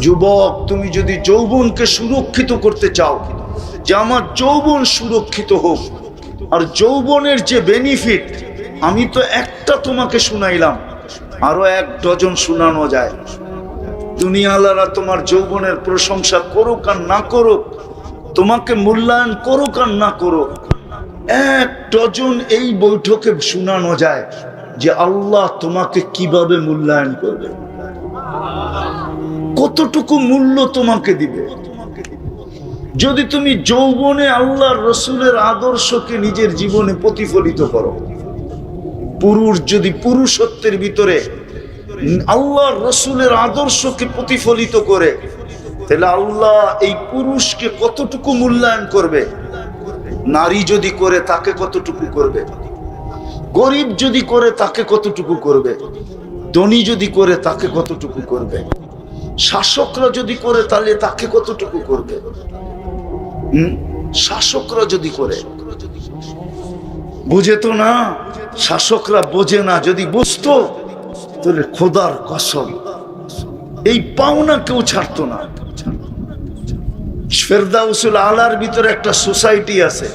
যুবক, তুমি যদি যৌবনকে সুরক্ষিত করতে চাও, যে আমার যৌবন সুরক্ষিত হোক, আর যৌবনের যে বেনিফিট, আমি তো একটা তোমাকে শুনাইলাম, আরো 1 ডজন শোনানো যায়। দুনিয়াওয়ালারা তোমার যৌবনের প্রশংসা করুক আর না করুক, তোমাকে মূল্যায়ন করুক আর না করুক, 1 ডজন এই বৈঠকে শোনানো যায় যে আল্লাহ তোমাকে কিভাবে মূল্যায়ন করবে, কতটুকু মূল্য তোমাকে দিবে। যদি তুমি যৌবনে আল্লাহর রসুলের আদর্শকে নিজের জীবনে প্রতিফলিত করো, পুরুষ যদি পুরুষত্বের ভিতরে আল্লাহর রসুলের আদর্শকে প্রতিফলিত করে, তাহলে আল্লাহ এই পুরুষকে কতটুকু মূল্যায়ন করবে। নারী যদি করে তাকে কতটুকু করবে, গরিব যদি করে তাকে কতটুকু করবে, ধনী যদি করে তাকে কতটুকু করবে, শাসকরা যদি করে তাহলে তাকে কতটুকু করবে। শাসকরা যদি করে, বুঝে তো না, শাসকরা বোঝে না। যদি বুঝতো তাহলে খোদার কসম এই পাওনা কেউ ছাড়তো না। ফেরদাউসুল আলার ভিতরে একটা সোসাইটি আছে,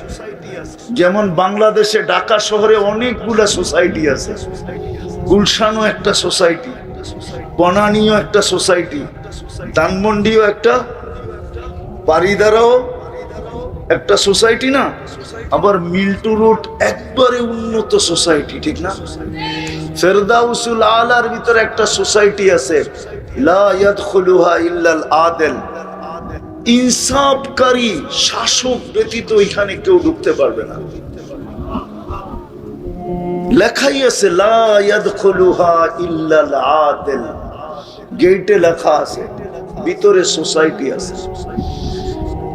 যেমন বাংলাদেশে ঢাকা শহরে অনেকগুলা সোসাইটি আছে। গুলশানও একটা সোসাইটি, বনানীও একটা সোসাইটি, ধানমন্ডিও একটা, বারিদারাও একটা সোসাইটি না, আবার মিল্টু রোড একবারে উন্নত সোসাইটি, ঠিক না? ফেরদাউসুল আলার ভিতরে একটা সোসাইটি আছে, লা ইয়াদখুলুহা ইল্লাল আদিল, ইনসাফকারী শাসক ব্যতীত এখানে কেউ ঢুকতে পারবে না। লেখাই আছে লা ইয়াদখুলুহা ইল্লাল আদিল, গেটে লেখা আছে, ভিতরে সোসাইটি আছে।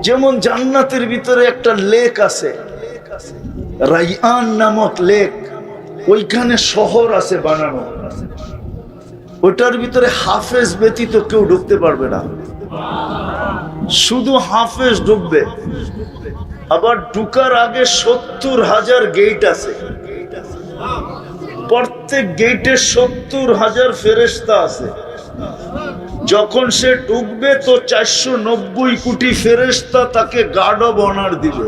যেমন জান্নাতের ভিতরে একটা লেক আছে, রাইয়ান নামক লেক, ওইখানে শহর আছে বানানো, ওটার ভিতরে হাফেজ ব্যতীত কেউ ঢুকতে পারবে না, শুধু হাফেজ ঢুকবে। আবার ঢুকার আগে 70,000 গেট আছে, প্রত্যেক গেটে 70,000 ফেরেশতা আছে। যখন সে ঢুকবে তো 490 কোটি ফেরেশতা তাকে গার্ড অব অনার দিবে,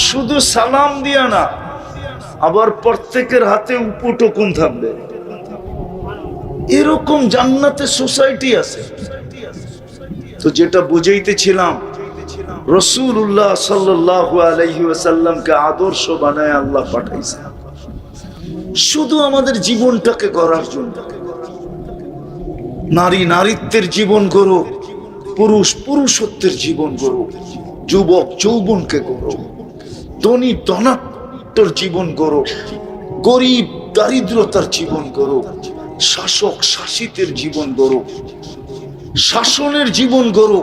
শুধু সালাম দিয়া না, আবার প্রত্যেকের হাতে উপটোকন থাকবে। এরকম জান্নাতে সোসাইটি আছে। তো যেটা বুঝাইতেছিলাম, রাসূলুল্লাহ সাল্লাল্লাহু আলাইহি ওয়াসাল্লামকে আদর্শ বানায় আল্লাহ পাঠাইছে শুধু আমাদের জীবনটাকে গড়ার জন্য। নারী নারীত্বের জীবন গড়ো, পুরুষ পুরুষত্বের জীবন গড়ো, যুবক যৌবনকে গড়ো, ধনী ধনাত্মর জীবন গড়ো, গরিব দারিদ্রতার জীবন গড়ো, শাসক শাসিতের জীবন গড়ো, শাসনের জীবন গড়ো,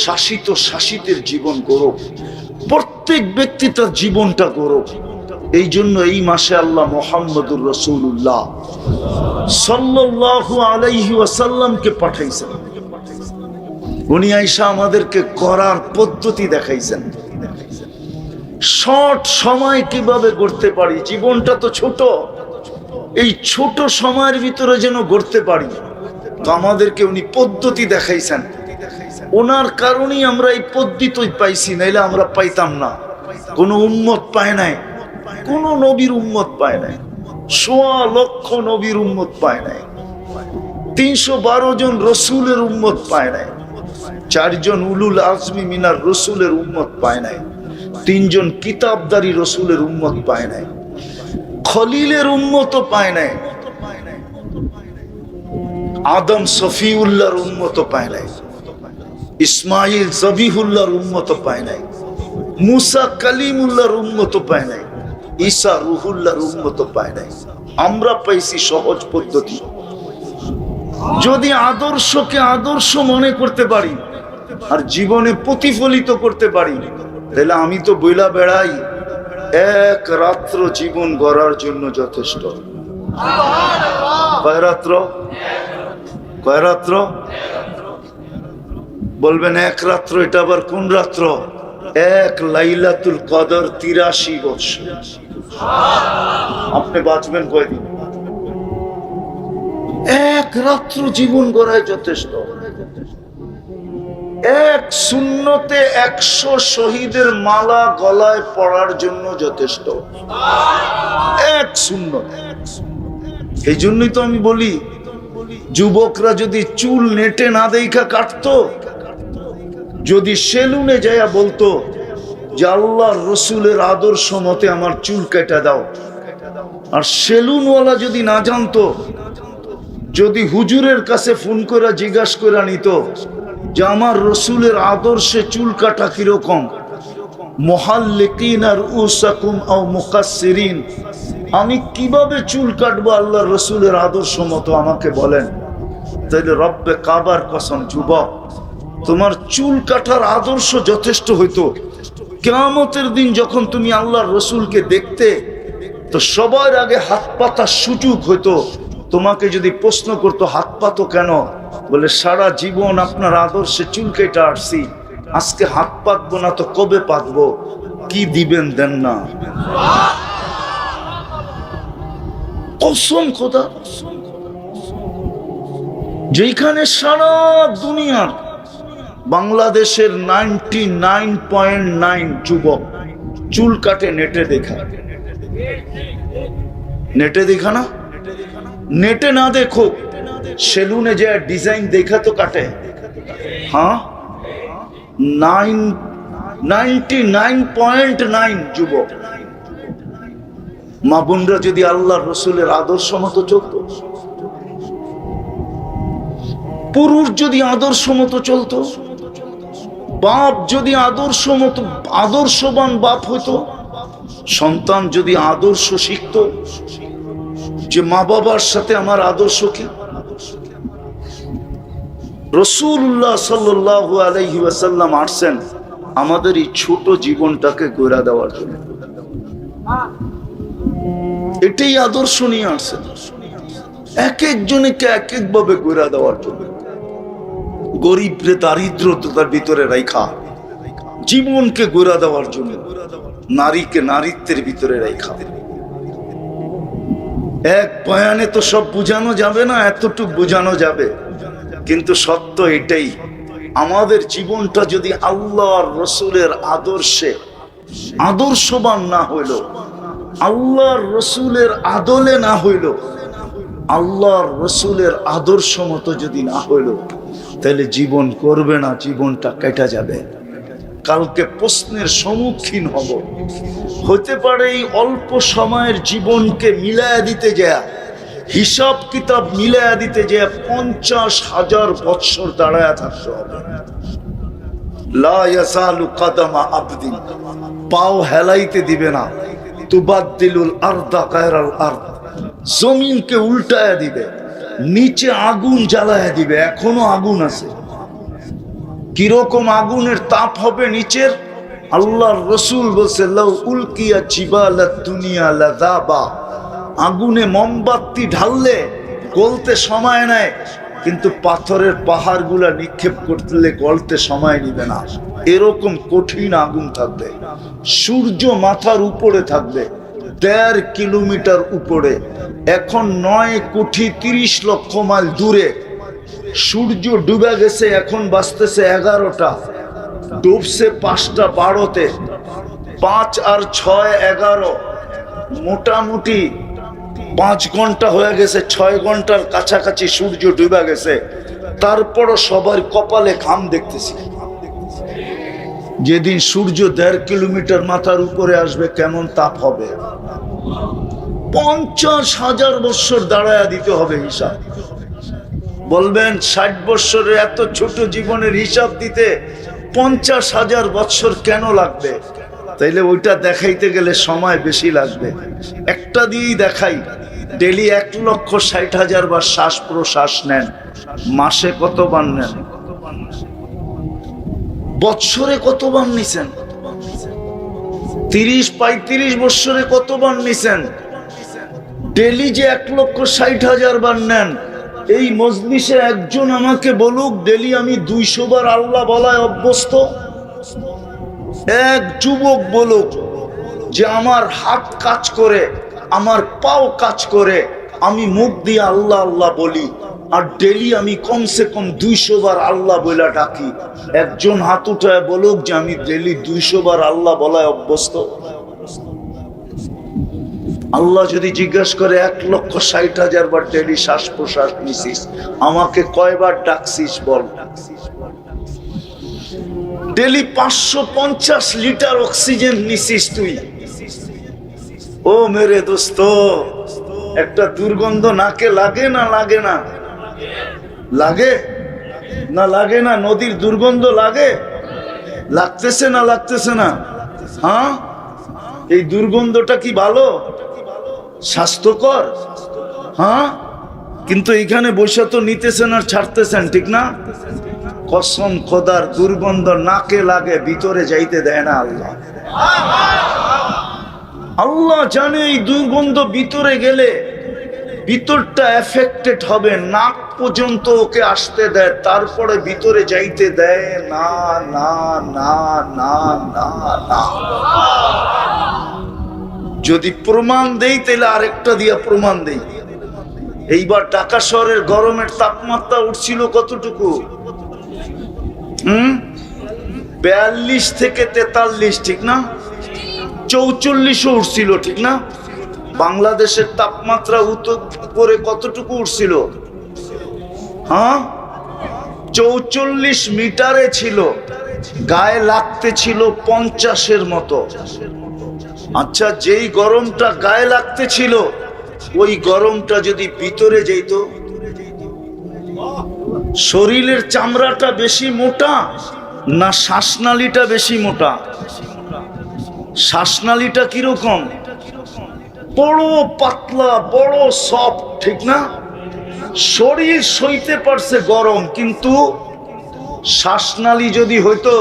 শাসিত শাসিতের জীবন গড়ো, প্রত্যেক ব্যক্তি তার জীবনটা গড়ো। এই জন্য এই মাসে আল্লাহ মুহাম্মদুর রাসূলুল্লাহ সাল্লাল্লাহু আলাইহি ওয়াসাল্লামকে পাঠাইছেন। উনি আয়েশা আমাদেরকে করার পদ্ধতি দেখাইছেন, শর্ট সময় কিভাবে গড়তে পারি। জীবনটা তো ছোট, এই ছোট সময়ের ভিতরে যেন গড়তে পারি, তো আমাদেরকে উনি পদ্ধতি দেখাইছেন। ওনার কারণেই আমরা এই পদ্ধতি পাইছি, নাইলে আমরা পাইতাম না। কোনো উম্মত পায় নাই, কোন নবীর উম্মত পায় নাই, 1.25 লক্ষ নবীর উম্মত পায় নাই, 312 জন রসুলের উম্মত পায় নাই, 4 জন উলুল আজমি মিনার রসুলের উম্মত পায় নাই, 3 জন কিতাবদারি রসুলের উম্মত পায় নাই, খলিলের উম্মত পায় নাই, আদম সফিউল্লাহর উম্মত পায় নাই, ইসমাইল জবিহুল্লাহর উম্মত পায় নাই, মুসা কালিমুল্লাহর উম্মত পায় নাই, ঈসা রুহুল্লাহর উম্মত পায় নাই। আমরা পাইছি সহজ পদ্ধতি। যদি আদর্শকে আদর্শ মনে করতে পারি আর জীবনে প্রতিফলিত করতে পারি, তাহলে আমি তো বইলা বেড়াই 1 রাত্র জীবন গড়ার জন্য যথেষ্ট। কয় রাত্র? কয় রাত্র বলবেন? 1 রাত্র। এটা আবার কোন রাত্র? 1 লাইলাতুল কদর 83 বছর। আপনি বাঁচবেন কয়দিন? এক রাত্র জীবন গড়ায় যথেষ্ট। এক সুন্নতে 100 শহীদের মালা গলায় পড়ার জন্য যথেষ্ট, এক সুন্নত। এই জন্যই তো আমি বলি, যুবকরা যদি চুল নেটে না দেখা কাটতো, যদি সেলুনে যাইয়া বলতো যে আল্লাহর রসুলের আদর্শ মতে আমার চুল কেটে দাও, আর সেলুনওয়ালা যদি না জানতো, যদি হুজুরের কাছে ফোন করে জিজ্ঞাসা করে নিত যে আমার রসুলের আদর্শে চুল কাটা কিরকম, মুহাল্লিকিন আর উসাকুম আও মুকাসসিরিন, আমি কিভাবে চুল কাটবো আল্লাহর রসুলের আদর্শ মতো আমাকে বলেন, তাইলে রব্বে কাবার কসম যুবক, তোমার চুল কাটার আদর্শ যথেষ্ট হইতো। কিয়ামতের দিন যখন তুমি আল্লাহর রসুলকে দেখতে, তো সবার আগে হাত পাতার সুযোগ হইতো। তোমাকে যদি প্রশ্ন করতো হাত পাতো কেন, বলে সারা জীবন আপনার আদর্শে চুল কেটে আসছি, আজকে হাত পাতবো না তো কবে পাতবো, কি দিবেন দেন না। কসম খোদা, যেখানে সারা দুনিয়ার বাংলাদেশের 99.9 যুবক চুল কাটে নেটে দেখা, নেটে দেখা না, নেটে না দেখো, সেলুনে যে ডিজাইন দেখা তো কাটে। হ্যাঁ, 99.9 যুবক মা বোনরা যদি আল্লাহর রসুলের আদর্শ মতো চলতো, পুরুষ যদি আদর্শ মতো চলতো, বাপ যদি আদর্শ মতো আদর্শবান বাপ হইতো, সন্তান যদি আদর্শ শিখতো যে মা বাবার সাথে আমার আদর্শ কি, রাসূলুল্লাহ সাল্লাল্লাহু আলাইহি ওয়াসাল্লাম আসছেন আমাদের এই ছোট জীবনটাকে গড়া দেওয়ার জন্য। এটাই আদর্শ নিয়ে আসছেন, এক একজনকে এক এক ভাবে গড়া দেওয়ার জন্য। গরিবরে দারিদ্রতার ভিতরে রাখা, জীবনকে গড়া দেওয়ার জন্য, নারীকে নারীত্বের ভিতরে রাখা। এক বয়ানে তো সব বোঝানো যাবে না, এতটুকু বোঝানো যাবে, কিন্তু সত্য এটাই, আমাদের জীবনটা যদি আল্লাহর রসুলের আদর্শে আদর্শবান না হইল, আল্লাহর রসুলের আদলে না হইল, আল্লাহর রসুলের আদর্শ মতো যদি না হইল, তাহলে জীবন করবে না, জীবনটা কেটে যাবে। কালকে প্রশ্নের সম্মুখীন হব। হতে পারে এই অল্প সময়ের জীবনকে মিলায়া দিতে যায়, হিসাব কিতাব মিলায়া দিতে যায় 50,000 বৎসর দাঁড়ায় থাকতে হবে। লা ইয়াসালু কাদামা আবদিন, পাও হেলাইতে দিবে না। তুবাদ্দিলুল আরদা গায়রাল আরদ, জমিনকে উল্টায়া দিবে, নিচে আগুন জ্বালায়া দিবে, এখনো আগুন আছে। কিরকম আগুনের তাপ হবে নিচের, আল্লাহর রসুল বলছে লাউ উলকিয়া জিবালাত দুনিয়া লাযাবা, আগুনে মোমবাতি ঢাললে গলতে সময় নেয়, কিন্তু পাথরের পাহাড়গুলা নিক্ষেপ করতে গলতে সময় নিবে না। এরকম কঠিন আগুন থাকবে। সূর্য মাথার উপরে থাকবে, 1.5 কিলোমিটার উপরে। এখন 9,30,00,000 মাইল দূরে সূর্য ডুবে গেছে, এখন বাজতেছে 11টা, ডুবছে 5টা 12-তে, 5 আর 6 11, মোটামুটি 5 ঘন্টা হয়ে গেছে, 6 ঘন্টার কাছাকাছি সূর্য ডুবে গেছে। তারপরও সবার কপালে ঘাম দেখতেছি। যেদিন সূর্য 1.5 কিলোমিটার মাথার উপরে আসবে কেমন তাপ হবে। 50,000 বৎসর দাঁড়ায়া দিতে হবে হিসাব। বলবেন 60 বৎসরের এত ছোট জীবনের হিসাব দিতে 50,000 বৎসর কেন লাগবে? তাইলে ওইটা দেখাইতে গেলে সময় বেশি লাগবে। একটা দিয়েই দেখাই, ডেলি 1,60,000 বার শ্বাস প্রশ্বাস নেন, মাসে কতবার নেন? বৎসরে কতবার নিছেন? 30-35 বৎসরে কতবার নিছেন? ডেলি যে 1,60,000 বার নেন, এই মজলিসে একজন আমাকে বলুক ডেলি আমি 200 বার আল্লাহ বলায় অভ্যস্ত। এক যুবক বলুক যে আমার হাত কাজ করে, আমার পাও কাজ করে, আমি মুখ দিয়ে আল্লাহ আল্লাহ বলি, আর ডেলি আমি কমসে কম 200 বার আল্লাহ বলে ডাকি। একজন হাত উঠায় বলুক যে আমি ডেলি 200 বার আল্লাহ বলায় অভ্যস্ত। আল্লাহ যদি জিজ্ঞাসা করে 1,60,000 বার ডেলি শ্বাস প্রশ্বাস নিছিস, আমাকে কয়বার ডাকছিস বল। ডেলি 550 লিটার অক্সিজেন নিছিস তুই। ও মেরে দোস্ত, একটা দুর্গন্ধ নাকে লাগে না লাগে না? লাগে না লাগে না? নদীর দুর্গন্ধ লাগে? লাগতেছে না লাগতেছে না? হ্যাঁ, এই দুর্গন্ধটা কি ভালো, স্বাস্থ্যকর? হ্যাঁ, কিন্তু এখানে বসে তো নিতেছেন আর ছাড়তেছেন, ঠিক না? কসম খোদার, দুর্গন্ধ নাকে লাগে, ভিতরে যাইতে দেয় না আল্লাহ। আল্লাহ জানে এই দুর্গন্ধ ভিতরে গেলে ভিতরটা এফেক্টেড হবে, নাক পর্যন্ত ওকে আসতে দেয়, তারপরে ভিতরে যাইতে দেয় না না না না না না। যদি প্রমাণ দেই তাহলে আরেকটা দিয়া প্রমাণ দেই। এইবার ঢাকা শহরের গরমের তাপমাত্রা উঠছিল কতটুকু? 42 থেকে 43, ঠিক না? 44ও উঠছিল, ঠিক না? বাংলাদেশের তাপমাত্রা উপরে কতটুকু উঠছিল? হ্যাঁ, 44 মিটারে ছিল, গায়ে লাগতে ছিল 50-এর মতো। আচ্ছা, যেই গরমটা গায়ে লাগতে ছিল ওই গরমটা যদি ভিতরে যেত, শরীরের চামড়াটা বেশি মোটা না শ্বাসনালীটা বেশি মোটা? শ্বাসনালীটা কিরকম? বড় পাতলা, বড় সফট, ঠিক না? শরীর সইতে পারছে গরম, কিন্তু শ্বাসনালী যদি হইতো,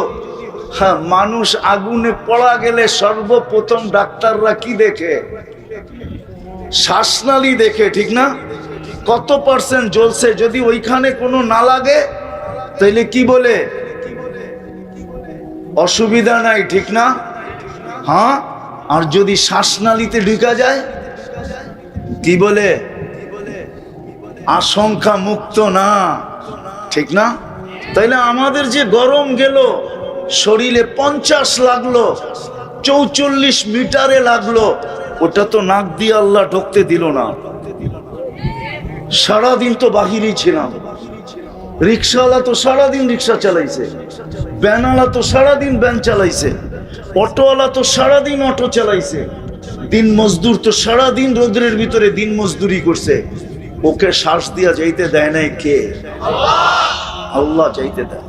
হ্যাঁ, মানুষ আগুনে পড়া গেলে সর্বপ্রথম ডাক্তাররা কি দেখে? শ্বাসনালী দেখে, ঠিক না? কত পার্সেন্ট জ্বলছে। যদি ওইখানে কোনো না লাগে তাইলে কি বলে? অসুবিধা নাই, ঠিক না? হ্যাঁ, আর যদি শ্বাসনালীতে ঢুকা যায় কি বলে? আশঙ্কা মুক্ত না, ঠিক না? তাইলে আমাদের যে গরম গেল, শরীরে 50 লাগলো, 44 মিটারে লাগলো, ওটা তো নাক দিয়ে আল্লাহ ঢুকতে দিল না। সারাদিন তো বাহিরেই ছিলাম। রিক্সাওয়ালা তো সারাদিন রিক্সা চালাইছে, ভ্যানওয়ালা তো সারাদিন ভ্যান চালাইছে, অটোওয়ালা তো সারাদিন অটো চালাইছে, দিন মজদুর তো সারাদিন রোদ্রের ভিতরে দিন মজদুরি করছে। ওকে শ্বাস দিয়া যাইতে দেয় নাই কে? আল্লাহ যাইতে দেয়।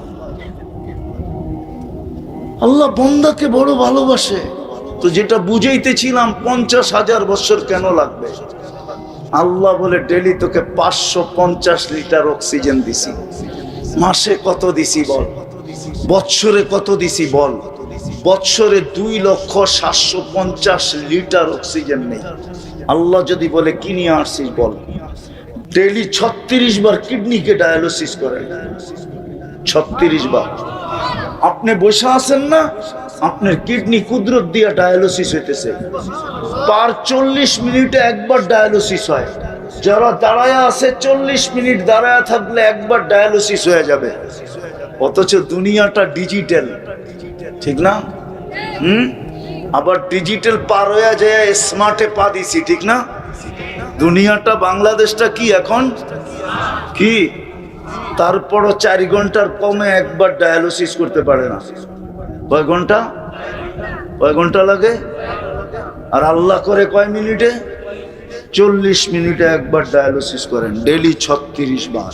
আল্লাহ বান্দাকে বড় ভালোবাসে। তো যেটা বুঝাইতেছিলাম, 50,000 বছর কেন লাগবে? আল্লাহ বলে ডেলি তোকে 550 লিটার অক্সিজেন দিছি। মাসে কত দিছি বল? বৎসরে কত দিছি বল? বৎসরে 2,750,000 লিটার অক্সিজেন নেই। আল্লাহ যদি বলে কি নিয়ে আসছিস বল? ডেলি 36 বার কিডনিকে ডায়ালিসিস করেন, 36 বার। আপনি বসে আছেন না, আপনার কিডনি কুদরত দিয়ে ডায়ালিসিস হইতেছে। পার 40 মিনিটে একবার ডায়ালিসিস হয়। যারা দাঁড়ায় আছে 40 মিনিট দাঁড়ায় থাকলে একবার ডায়ালিসিস হয়ে যাবে। অথচ দুনিয়াটা ডিজিটাল, ঠিক না? আবার ডিজিটাল পার হয়ে যায় স্মার্টে পা দিছি, ঠিক না? দুনিয়াটা, বাংলাদেশটা কি এখন কি? তারপরও 4 ঘন্টার কমে একবার ডায়ালিসিস করতে পারে না। কয় ঘন্টা? কয় ঘন্টা লাগে? আর আল্লাহ করে কয় মিনিটে? 40 মিনিটে একবার ডায়ালিসিস করেন, ডেলি 36 বার।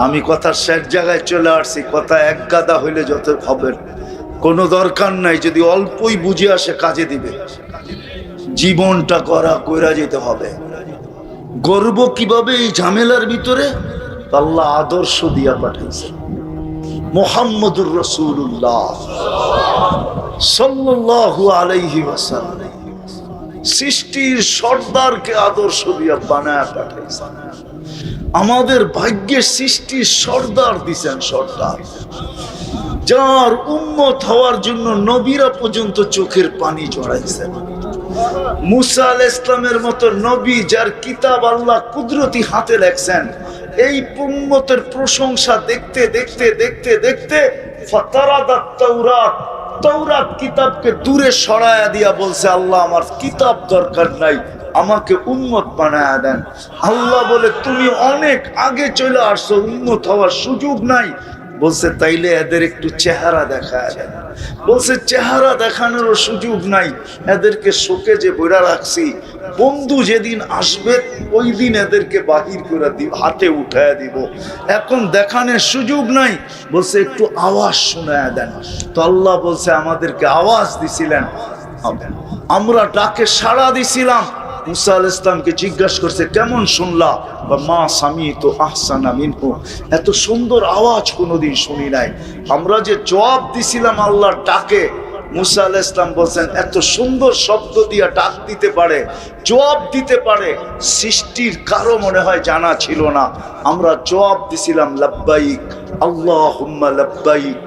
আমি কথার শেষ জায়গায় চলে আসছি। কথা এক গাদা হইলে যত হবে, কোনো দরকার নাই। যদি অল্পই বুঝে আসে কাজে দিবে। জীবনটা কইরা যেতে হবে। গর্ব কিভাবে এই ঝামেলার ভিতরে? আল্লাহ আদর্শ দিয়া পাঠাইছে। মুহাম্মদুর রাসূলুল্লাহ সাল্লাল্লাহু আলাইহি ওয়াসাল্লাম সৃষ্টির সর্দারকে আদর্শ দিয়া বানায় পাঠাইছে। আমাদের ভাগ্যের সৃষ্টির সর্দার দিছেন, সর্দার, যার উম্মত হওয়ার জন্য নবীরা পর্যন্ত চোখের পানি ঝরাইছেন। মুসা আলাইহিস সালামের মতো নবী যার কিতাব আল্লাহ কুদরতি হাতে লেখছেন, এই উম্মতের প্রশংসা দেখতে দেখতে দেখতে দেখতে ফাতারাদাত তাওরাত, তাওরাত কিতাবকে দূরে সরায়া দিয়া বলছে, আল্লাহ আমার কিতাব দরকার নাই, আমাকে উম্মত বানায়া দেন। আল্লাহ বলে তুমি অনেক আগে চলে আসছো, উম্মত হওয়ার সুযোগ নাই। বলছে তাইলে এদের একটু চেহারা দেখায় দেন। বলছে চেহারা দেখানোরও সুযোগ নাই, এদেরকে শোকে যে বইরা রাখছি, বন্ধু যেদিন আসবে ওই দিন এদেরকে বাহির করে দিব, হাতে উঠায় দিব, এখন দেখানোর সুযোগ নাই। বলছে একটু আওয়াজ শোনায় দেন। তো আল্লাহ বলছে আমাদেরকে আওয়াজ দিছিলেন, আমরা ডাকে সাড়া দিছিলাম। মুসা আলাইহিস সালামকে জিজ্ঞাসা করছে কেমন শুনলা? মা সামিতু আহসানা মিনহু, এত সুন্দর আওয়াজ কোনোদিন শুনি নাই। আমরা যে জবাব দিছিলাম আল্লাহর ডাকে, মুসা আলাইহিস সালাম বলছেন এত সুন্দর শব্দ দিয়া ডাক দিতে পারে, জবাব দিতে পারে, সৃষ্টির কারো মনে হয় জানা ছিল না। আমরা জবাব দিছিলাম লাব্বাইক আল্লাহুম্মা লাব্বাইক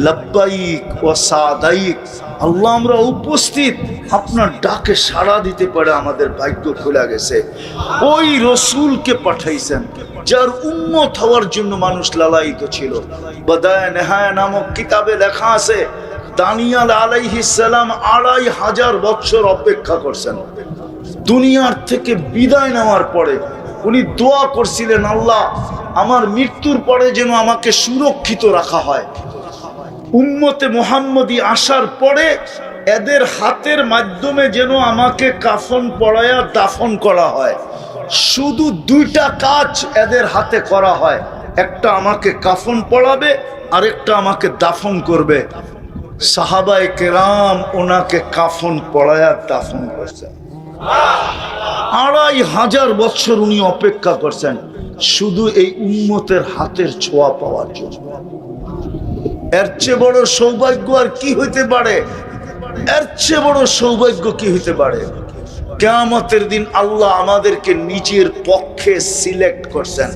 লাব্বাইক ওয়া সাদাইক। আল্লাহ আমরা উপস্থিত, আপনার ডাকে সাড়া দিতে পারে আমাদের ভাগ্য খুলে গেছে। ওই রসুলকে পাঠাইছেন যার উম্মত হওয়ার জন্য মানুষ লালায়িত ছিল। বাদায়ে নেহায়া নামক কিতাবে লেখা আছে দানিয়াল আলাইহিস সালাম ২৫০০ বছর অপেক্ষা করছেন। দুনিয়ার থেকে বিদায় নেওয়ার পরে উনি দোয়া করছিলেন, আল্লাহ আমার মৃত্যুর পরে যেন আমাকে সুরক্ষিত রাখা হয়। উম্মতে মুহাম্মদী আসার পরে এদের হাতের মাধ্যমে যেন আমাকে কাফন পরায়া দাফন করা হয়। শুধু দুইটা কাজ এদের হাতে করা হয়, একটা আমাকে কাফন পরাবে, আরেকটা আমাকে দাফন করবে। সাহাবায়ে কেরাম ওনাকে কাফন পরায়া দাফন করছেন। ২৫০০ বছর উনি অপেক্ষা করছেন শুধু এই উম্মতের হাতের ছোঁয়া পাওয়ার জন্য। এর চেয়ে বড় সৌভাগ্য আর কি হইতে পারে? এর চেয়ে বড় সৌভাগ্য কি হইতে পারে? কিয়ামতের দিন আল্লাহ আমাদেরকে নিজের পক্ষে সিলেক্ট করছেন,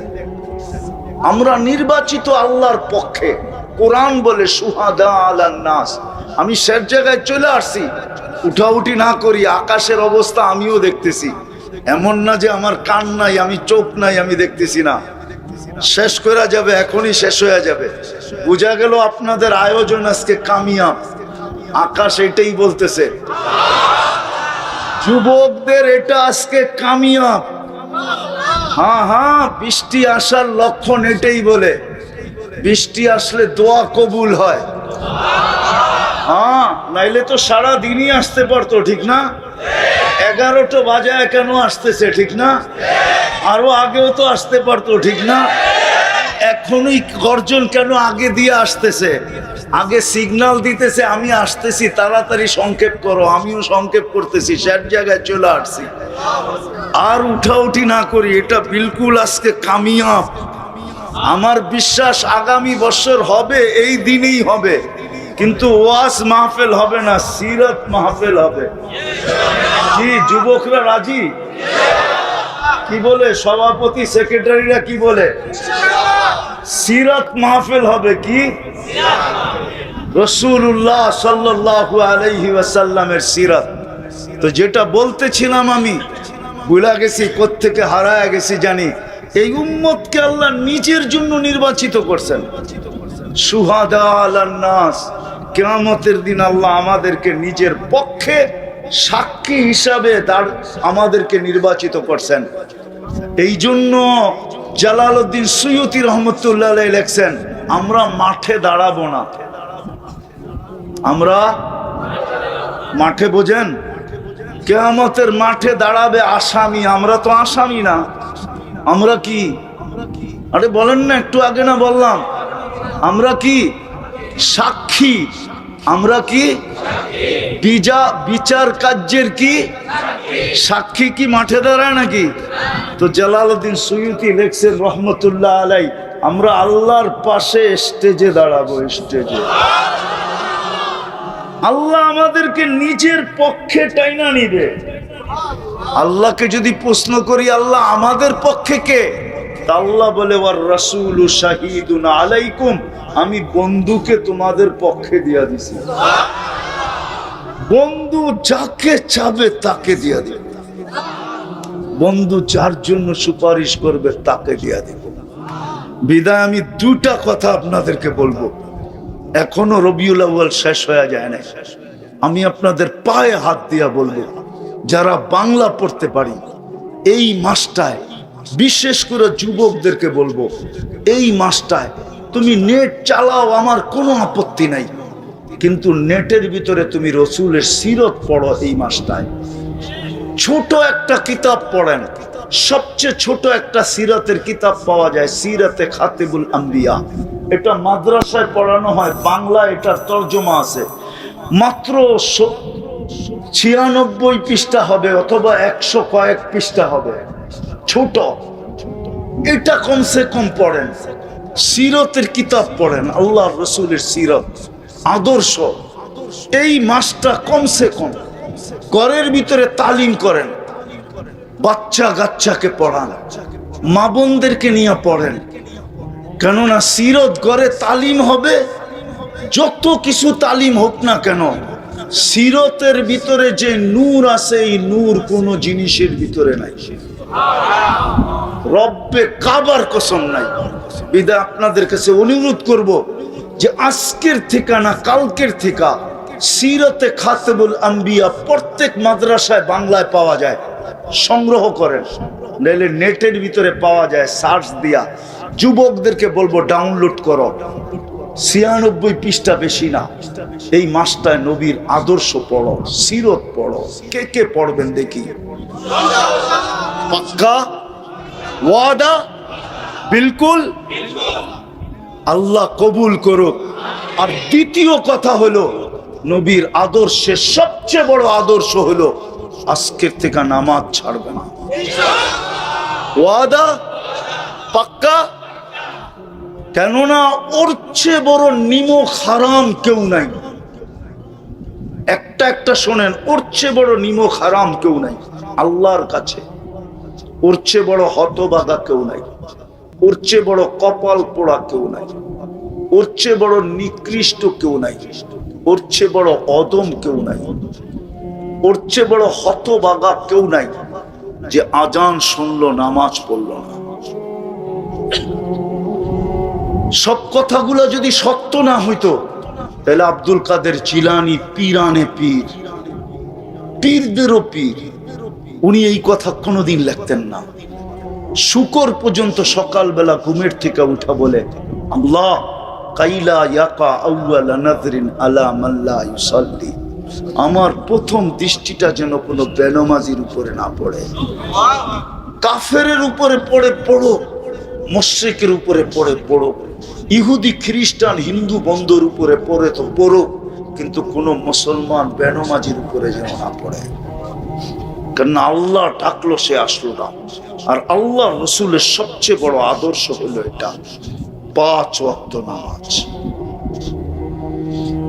আমরা নির্বাচিত আল্লাহর পক্ষে। কোরআন বলে সুহাদা আলান নাস। আমি শেষ জায়গায় চলে আসছি, উঠাউঠি না করি, আকাশের অবস্থা আমিও দেখতেছি। এমন না যে আমার কান নাই, আমি চোখ নাই, আমি দেখতেছি না। শেষ করা যাবে, এখনই শেষ হয়ে যাবে। বোঝা গেল আপনাদের আয়োজন আজকে কামিয়াব। আকাশ এটাই বলতেছে, যুবকদের এটা আজকে কামিয়াব। হ্যাঁ হ্যাঁ, বৃষ্টি আসার লক্ষণ এটাই বলে। বৃষ্টি আসলে দোয়া কবুল হয়। হ্যাঁ, নাইলে তো সারা দিনই আসতে পারতো, ঠিক না? 11টা বাজায় কেন আসতেছে, ঠিক না? আরো আগেও তো আসতে পারতো, ঠিক না? এখনই গর্জন কেন আগে দিয়ে আসতেছে? আগে সিগন্যাল দিতেছে আমি আসতেছি, তাড়াতাড়ি সংক্ষেপ করো। আমিও সংক্ষেপ করতেছি, শেষ জায়গায় চলে আসছি। আর উঠাউঠি না করি, এটা বিলকুল আজকে কামিয়াব। আমার বিশ্বাস আগামী বছর হবে, এই দিনেই হবে, কিন্তু ওয়াজ মাহফিল হবে না, সিরাত মাহফিল হবে। কি যুবকরা রাজি? কি বলে সভাপতি সেক্রেটারিরা? কি বলে? সিরাত মাহফিল হবে। কি? রাসূলুল্লাহ সাল্লাল্লাহু আলাইহি ওয়াসাল্লামের সিরাত। তো যেটা বলতেছিলাম আমি ভুলে গেছি, কোত্থেকে হারায় গেছি জানি। এই উম্মতকে আল্লাহ নিজের জন্য নির্বাচিত করছেন, সুহাদা আলান নাস। কিয়ামতের দিন আল্লাহ আমাদেরকে নিজের পক্ষে সাক্ষী হিসাবে আমাদেরকে নির্বাচিত করছেন। এই জন্য জালালউদ্দিন সুয়ুতি রহমতুল্লাহ আলাইহি লেখছেন, আমরা মাঠে দাঁড়াবো না। আমরা মাঠে, বোঝেন? কিয়ামতের মাঠে দাঁড়াবে আসামি, আমরা তো আসামি না। আমরা কি? আরে বলেন না, একটু আগে না বললাম আমরা কি? সাক্ষী। আমরা কি? বিচার কার্যের কি সাক্ষী? কি মাঠে দাঁড়ায় নাকি? তো জালালউদ্দিন সুয়ুতি লেখছেন রহমতুল্লাহ আলাই, আমরা আল্লাহর পাশে স্টেজে দাঁড়াবো। স্টেজে আল্লাহ আমাদেরকে নিজের পক্ষে টাইনা নিবে। আল্লাহকে যদি প্রশ্ন করি আল্লাহ আমাদের পক্ষে কে, আল্লাহ বলে ওয়ার রাসূলু শাহীদুন আলাইকুম, আমি বন্ধুকে তোমাদের পক্ষে দিয়া দিছি। বন্ধু যাকে চাবে তাকে দিয়া দিব, বন্ধু যার জন্য সুপারিশ করবে তাকে দিয়া দিব। বিদায় আমি দুটা কথা আপনাদেরকে বলবো, এখনো রবিউল আউয়াল শেষ হয়ে যায় না। আমি আপনাদের পায়ে হাত দিয়া বলবো, যারা বাংলা পড়তে পারি এই মাসটায়, বিশেষ করে যুবকদেরকে বলবো, এই মাসটায় তুমি নেট চালাও, আমার কোনো আপত্তি নাই, কিন্তু নেটের ভিতরে তুমি রসুলের সিরত পড়ো। এই মাসটায় ছোট একটা কিতাব পড়েন, সবচেয়ে ছোট একটা সিরাতের কিতাব পাওয়া যায়, সিরাতে খাতিবুল আম্বিয়া। এটা মাদ্রাসায় পড়ানো হয়, বাংলা এটার তর্জমা আছে, মাত্র 96 পৃষ্ঠা হবে অথবা 100 কয়েক পৃষ্ঠা হবে, ছোট। এটা কমসে কম পড়েন। সিরতের কিতাব পড়েন, আল্লাহ রসুলের সিরত, আদর্শ। এই মাসটা কমসে কম ঘরের ভিতরে তালিম করেন, বাচ্চা গাচ্চাকে পড়ান, মা বোনদেরকে নিয়ে পড়েন। কেননা সিরত ঘরে তালিম হবে, যত কিছু তালিম হোক না কেন, সিরতের ভিতরে যে নূর আছে, এই নূর কোন জিনিসের ভিতরে নাই, রব্বে কাবার কসম নাই। বিদায় আপনাদের কাছে অনুরোধ করব যে আজকের থেকে না কালকের থেকে সিরতে খাতিবুল আম্বিয়া প্রত্যেক মাদ্রাসায় বাংলায় পাওয়া যায়, সংগ্রহ করেন, নাহলে নেটের ভিতরে পাওয়া যায়, সার্চ দিয়া। যুবকদেরকে বলবো ডাউনলোড করো, 96 পৃষ্ঠা, বেশি না। এই মাসটায় নবীর আদর্শ পড়ো, সিরত পড়ো। কে কে পড়বেন দেখি? পাক্কা ওয়াদা? বিলকুল। আল্লাহ কবুল করুক। আর দ্বিতীয় কথা হলো, নবীর আদর্শের সবচেয়ে বড় আদর্শ হলো আজকের থেকে নামাজ ছাড়বে না। ওয়াদা? পাক্কা? কেননা ওর চেয়ে বড় নিমক হারাম কেউ নাই। একটা শোনেন, ওর চেয়ে বড় নিমক হারাম কেউ নাই আল্লাহর কাছে, ওর চেয়ে বড় হতবাগা কেউ নাই, ওর চেয়ে বড় কপাল পোড়া কেউ নাই, ওর চেয়ে বড় নিকৃষ্ট কেউ নাই, ওর চেয়ে বড় অদম কেউ নাই, ওর চেয়ে বড় হতবাগা কেউ নাই যে আজান শুনলো নামাজ পড়লো না। সব কথাগুলো যদি সত্য না হইতো, তাহলে আব্দুল কাদের জিলানী পীরানে পীর, পীরদেরও পীর, উনি এই কথা কোনোদিন লিখতেন না। শুকর পর্যন্ত সকালবেলা ঘুমের থেকে উঠা বলে, আল্লাহ কাইলা ইয়াকা আউয়ালা নাযরিন আলা মান লা ইউসাল্লি, আমার প্রথম দৃষ্টিটা যেন কোনো বেনামাজির উপরে না পড়ে। কাফেরের উপরে পড়ে পড়ো, মুশরিকের উপরে পড়ে পড়ো, ইহুদি খ্রিস্টান হিন্দু বন্ধুর উপরে পড়ে তো পড়ো, কিন্তু কোন মুসলমান বেনামাজির উপরে যেন না পড়ে। কারণ আল্লাহ ডাকলো, সে আসলো না। আর আল্লাহ রসুলের সবচেয়ে বড় আদর্শ হলো এটা, 5 ওয়াক্ত নামাজ।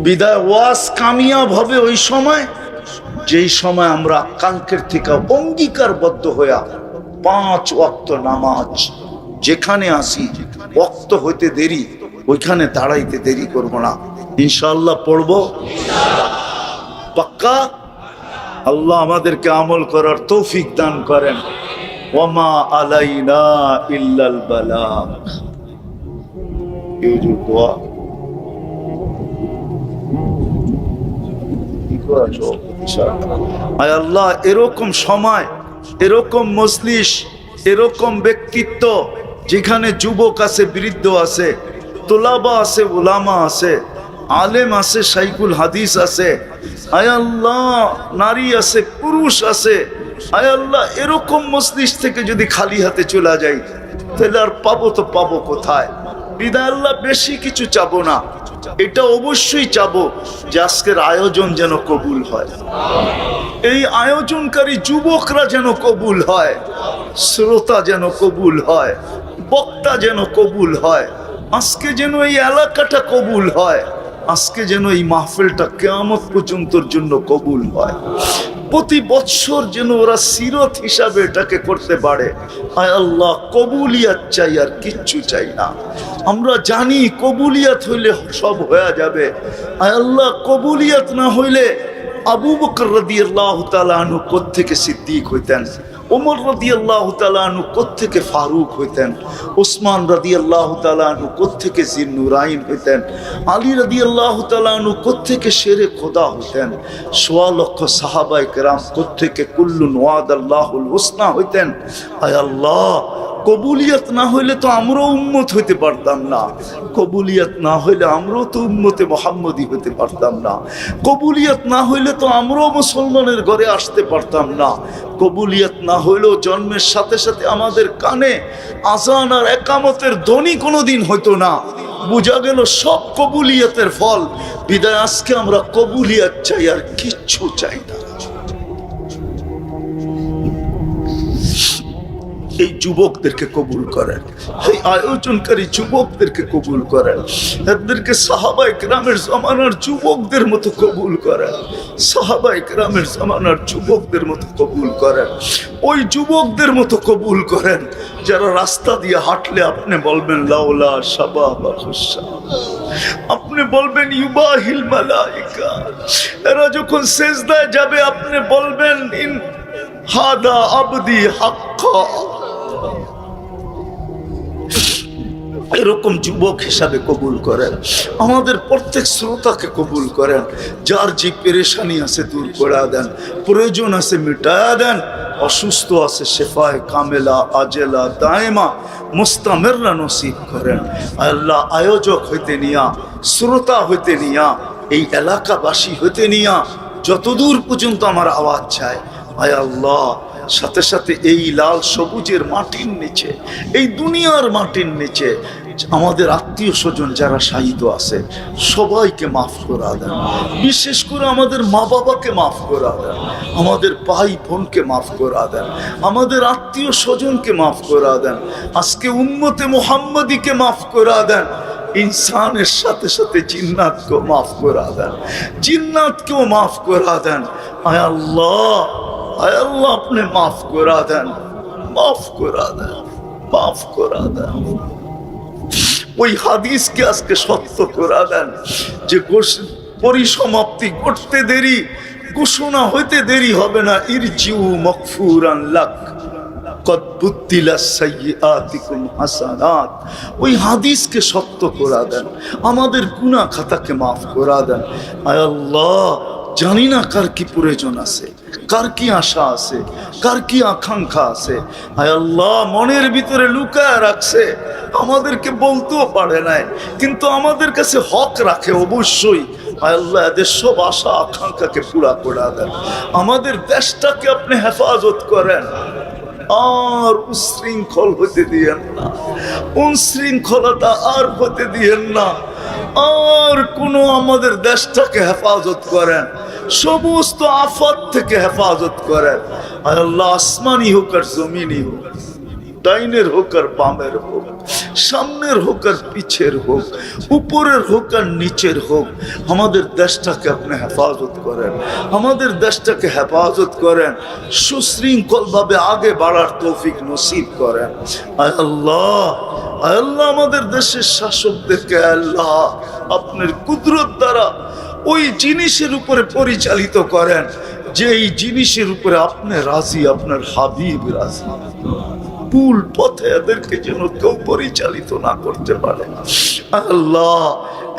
বিদায় ওয়াজ কামিয়াব হবে ওই সময়, যেই সময় আমরা কালকের থেকে অঙ্গীকারবদ্ধ হইয়া 5 ওয়াক্ত নামাজ যেখানে আসি, ওয়াক্ত হইতে দেরি, ওইখানে দাঁড়াইতে দেরি করব না, ইনশাআল্লাহ পড়বো। পাক্কা? আল্লাহ আমাদেরকে আমল করার তৌফিক দান করেন। ওয়ামা আলাইনা ইল্লাল বালাগ। এই যে দোয়া আয় আল্লাহ, এরকম সময়, এরকম মজলিস, এরকম ব্যক্তিত্ব যেখানে যুবক আছে, বৃদ্ধ আছে, তোলাবা আছে, উলামা আছে, আলেম আছে, শাইখুল হাদিস আছে, আয় আল্লাহ নারী আছে, পুরুষ আছে, আয় আল্লাহ এরকম মজলিস থেকে যদি খালি হাতে চলে যাই, তাহলে আর পাবো তো পাবো কোথায়? বিদায় আল্লাহ বেশি কিছু চাবো না, এটা অবশ্যই চাবো যে আজকের আয়োজন যেন কবুল হয়, এই আয়োজনকারী যুবকরা যেন কবুল হয়, শ্রোতা যেন কবুল হয়, বক্তা যেন কবুল হয়, আজকে যেন এই এলাকাটা কবুল হয়, আজকে যেন এই মাহফিলটা কিয়ামত পর্যন্তর জন্য কবুল হয়, প্রতি বছর যেন ওরা সিরত হিসাবে এটাকে করতে পারে। আয় আল্লাহ কবুলিয়াত চাই, আর কিচ্ছু চাই না। আমরা জানি কবুলিয়াত হইলে সব হয়ে যাবে, আয় আল্লাহ কবুলিয়াত না হইলে আবু বকর রাদিয়াল্লাহু তাআলা আনহু কোত্থেকে সিদ্দিক হইতেন, ওমর রাদিয়াল্লাহু তাআলা আনহু কোত্থেকে ফারুক হইতেন, ওসমান রাদিয়াল্লাহু তাআলা আনহু কোত্থেকে জিন্নুরাইন হইতেন, আলী রাদিয়াল্লাহু তাআলা আনহু কোত্থেকে শেরে খোদা হইতেন, সোয়া লক্ষ সাহাবায়ে কেরাম কোত্থেকে কুল্লুন ওয়াদাল্লাহুল হুসনা হইতেন। আয় আল্লাহ, কবুলিয়ত না হইলে তো আমরাও উম্মত হইতে পারতাম না, কবুলিয়ত না হইলে আমরাও তো উম্মতে মুহাম্মদী হইতে পারতাম না, কবুলিয়ত না হইলে তো আমরাও মুসলমানের ঘরে আসতে পারতাম না, কবুলিয়ত না হইলেও জন্মের সাথে সাথে আমাদের কানে আজান আর একামতের ধ্বনি কোনোদিন হইতো না। বোঝা গেল সব কবুলিয়তের ফল। বিদায় আজকে আমরা কবুলিয়ত চাই আর কিচ্ছু চাই না। এই যুবকদেরকে কবুল করেন, এই আয়োজনকারী যুবকদেরকে কবুল করেন, এদেরকে সাহাবায়ে কেরামের জামানার যুবকদের মতো কবুল করেন, সাহাবায়ে কেরামের জামানার যুবকদের মতো কবুল করেন, ওই যুবকদের মতো কবুল করেন যারা রাস্তা দিয়ে হাঁটলে আপনি বলবেন লাউলা শাবাবা খুশা, আপনি বলবেন ইউবাহিল মালাইকা, এরা যখন সেজদায় যাবে আপনি বলবেন ইন হাদা আবদি হাক্কা। এরকম যুবক হিসাবে কবুল করেন, আমাদের প্রত্যেক শ্রোতাকে কবুল করেন, যার যে পেরেশানি আছে দূর করে দেন, প্রয়োজন আছে মিটায়া দেন, অসুস্থ আছে শেফায়ে কামেলা আজেলা দায়েমা মুস্তামেররা নসিব করেন। আল্লাহ, আয়োজক হইতে নিয়া, শ্রোতা হইতে নিয়া, এই এলাকাবাসী হইতে নিয়া যতদূর পর্যন্ত আমার আওয়াজ চায়, আয় আল্লাহ, সাথে সাথে এই লাল সবুজের মাটির নিচে, এই দুনিয়ার মাটির নিচে আমাদের আত্মীয় স্বজন যারা শাহিদ আছে সবাইকে মাফ করা দেন, বিশেষ করে আমাদের মা বাবাকে মাফ করা দেন, আমাদের ভাই বোনকে মাফ করা দেন, আমাদের আত্মীয় স্বজনকে মাফ করা দেন, আজকে উম্মতে মুহাম্মদীকে মাফ করা দেন, ইনসানের সাথে সাথে জিন্নাতকেও মাফ করা দেন, জিন্নাতকেও মাফ করা দেন। আয় আল্লাহ, আয় আল্লাহ, আপনি মাফ করা দেন, মাফ করা দেন, মাফ করা দেন। ওই হাদিসকে আজকে সত্য করা দেন যে পরিসমাপ্তি করতে দেরি, ঘোষণা হইতে দেরি হবে না। ইরজিউ মাগফুরান লাক কদ বুদ্দিলা সাইয়্যাতিকুম হাসানাত। ওই হাদিসকে সত্য করা দেন, আমাদের গুনাহ খাতাকে মাফ করা দেন। আয় আল্লাহ, জানি না কার কি প্রয়োজন আছে, কার কি আশা আছে, কার কি আকাঙ্ক্ষা আছে। আয় আল্লাহ, মনের ভিতরে লুকায় রাখছে, আমাদেরকে বলতেও পারে নাই, কিন্তু আমাদের কাছে হক রাখে অবশ্যই। আয় আল্লাহ, এদের সব আশা আকাঙ্ক্ষাকে পুরা করে দেন, আমাদের দেশটাকে আপনি হেফাজত করেন, আর উশৃঙ্খল হতে দিয়েন না, উশৃঙ্খলতা আর হতে দিয়েন না, আর কোনো আমাদের দেশটাকে হেফাজত করেন, সমস্ত আফত থেকে হেফাজত করেন। আর আল্লাহ, আসমানি হোক আর জমিনি হোক, ডাইনের হোক আর বামের হোক, সামনের হোক আর পিছের হোক, উপরের হোক আর নিচের হোক, আমাদের দেশটাকে আপনি হেফাজত করেন, আমাদের দেশটাকে হেফাজত করেন, সুশৃঙ্খল ভাবে আগে বাড়ার তৌফিক নসিব করেন। আয় আল্লাহ, আয় আল্লাহ, আমাদের দেশের শাসকদেরকে আল্লাহ আপনার কুদরত দ্বারা ওই জিনিসের উপরে পরিচালিত করেন যে এই জিনিসের উপরে আপনি রাজি, আপনার হাবিব রাজি। ভুল পথে এদেরকে যেন কেউ পরিচালিত না করতে পারে। আল্লাহ,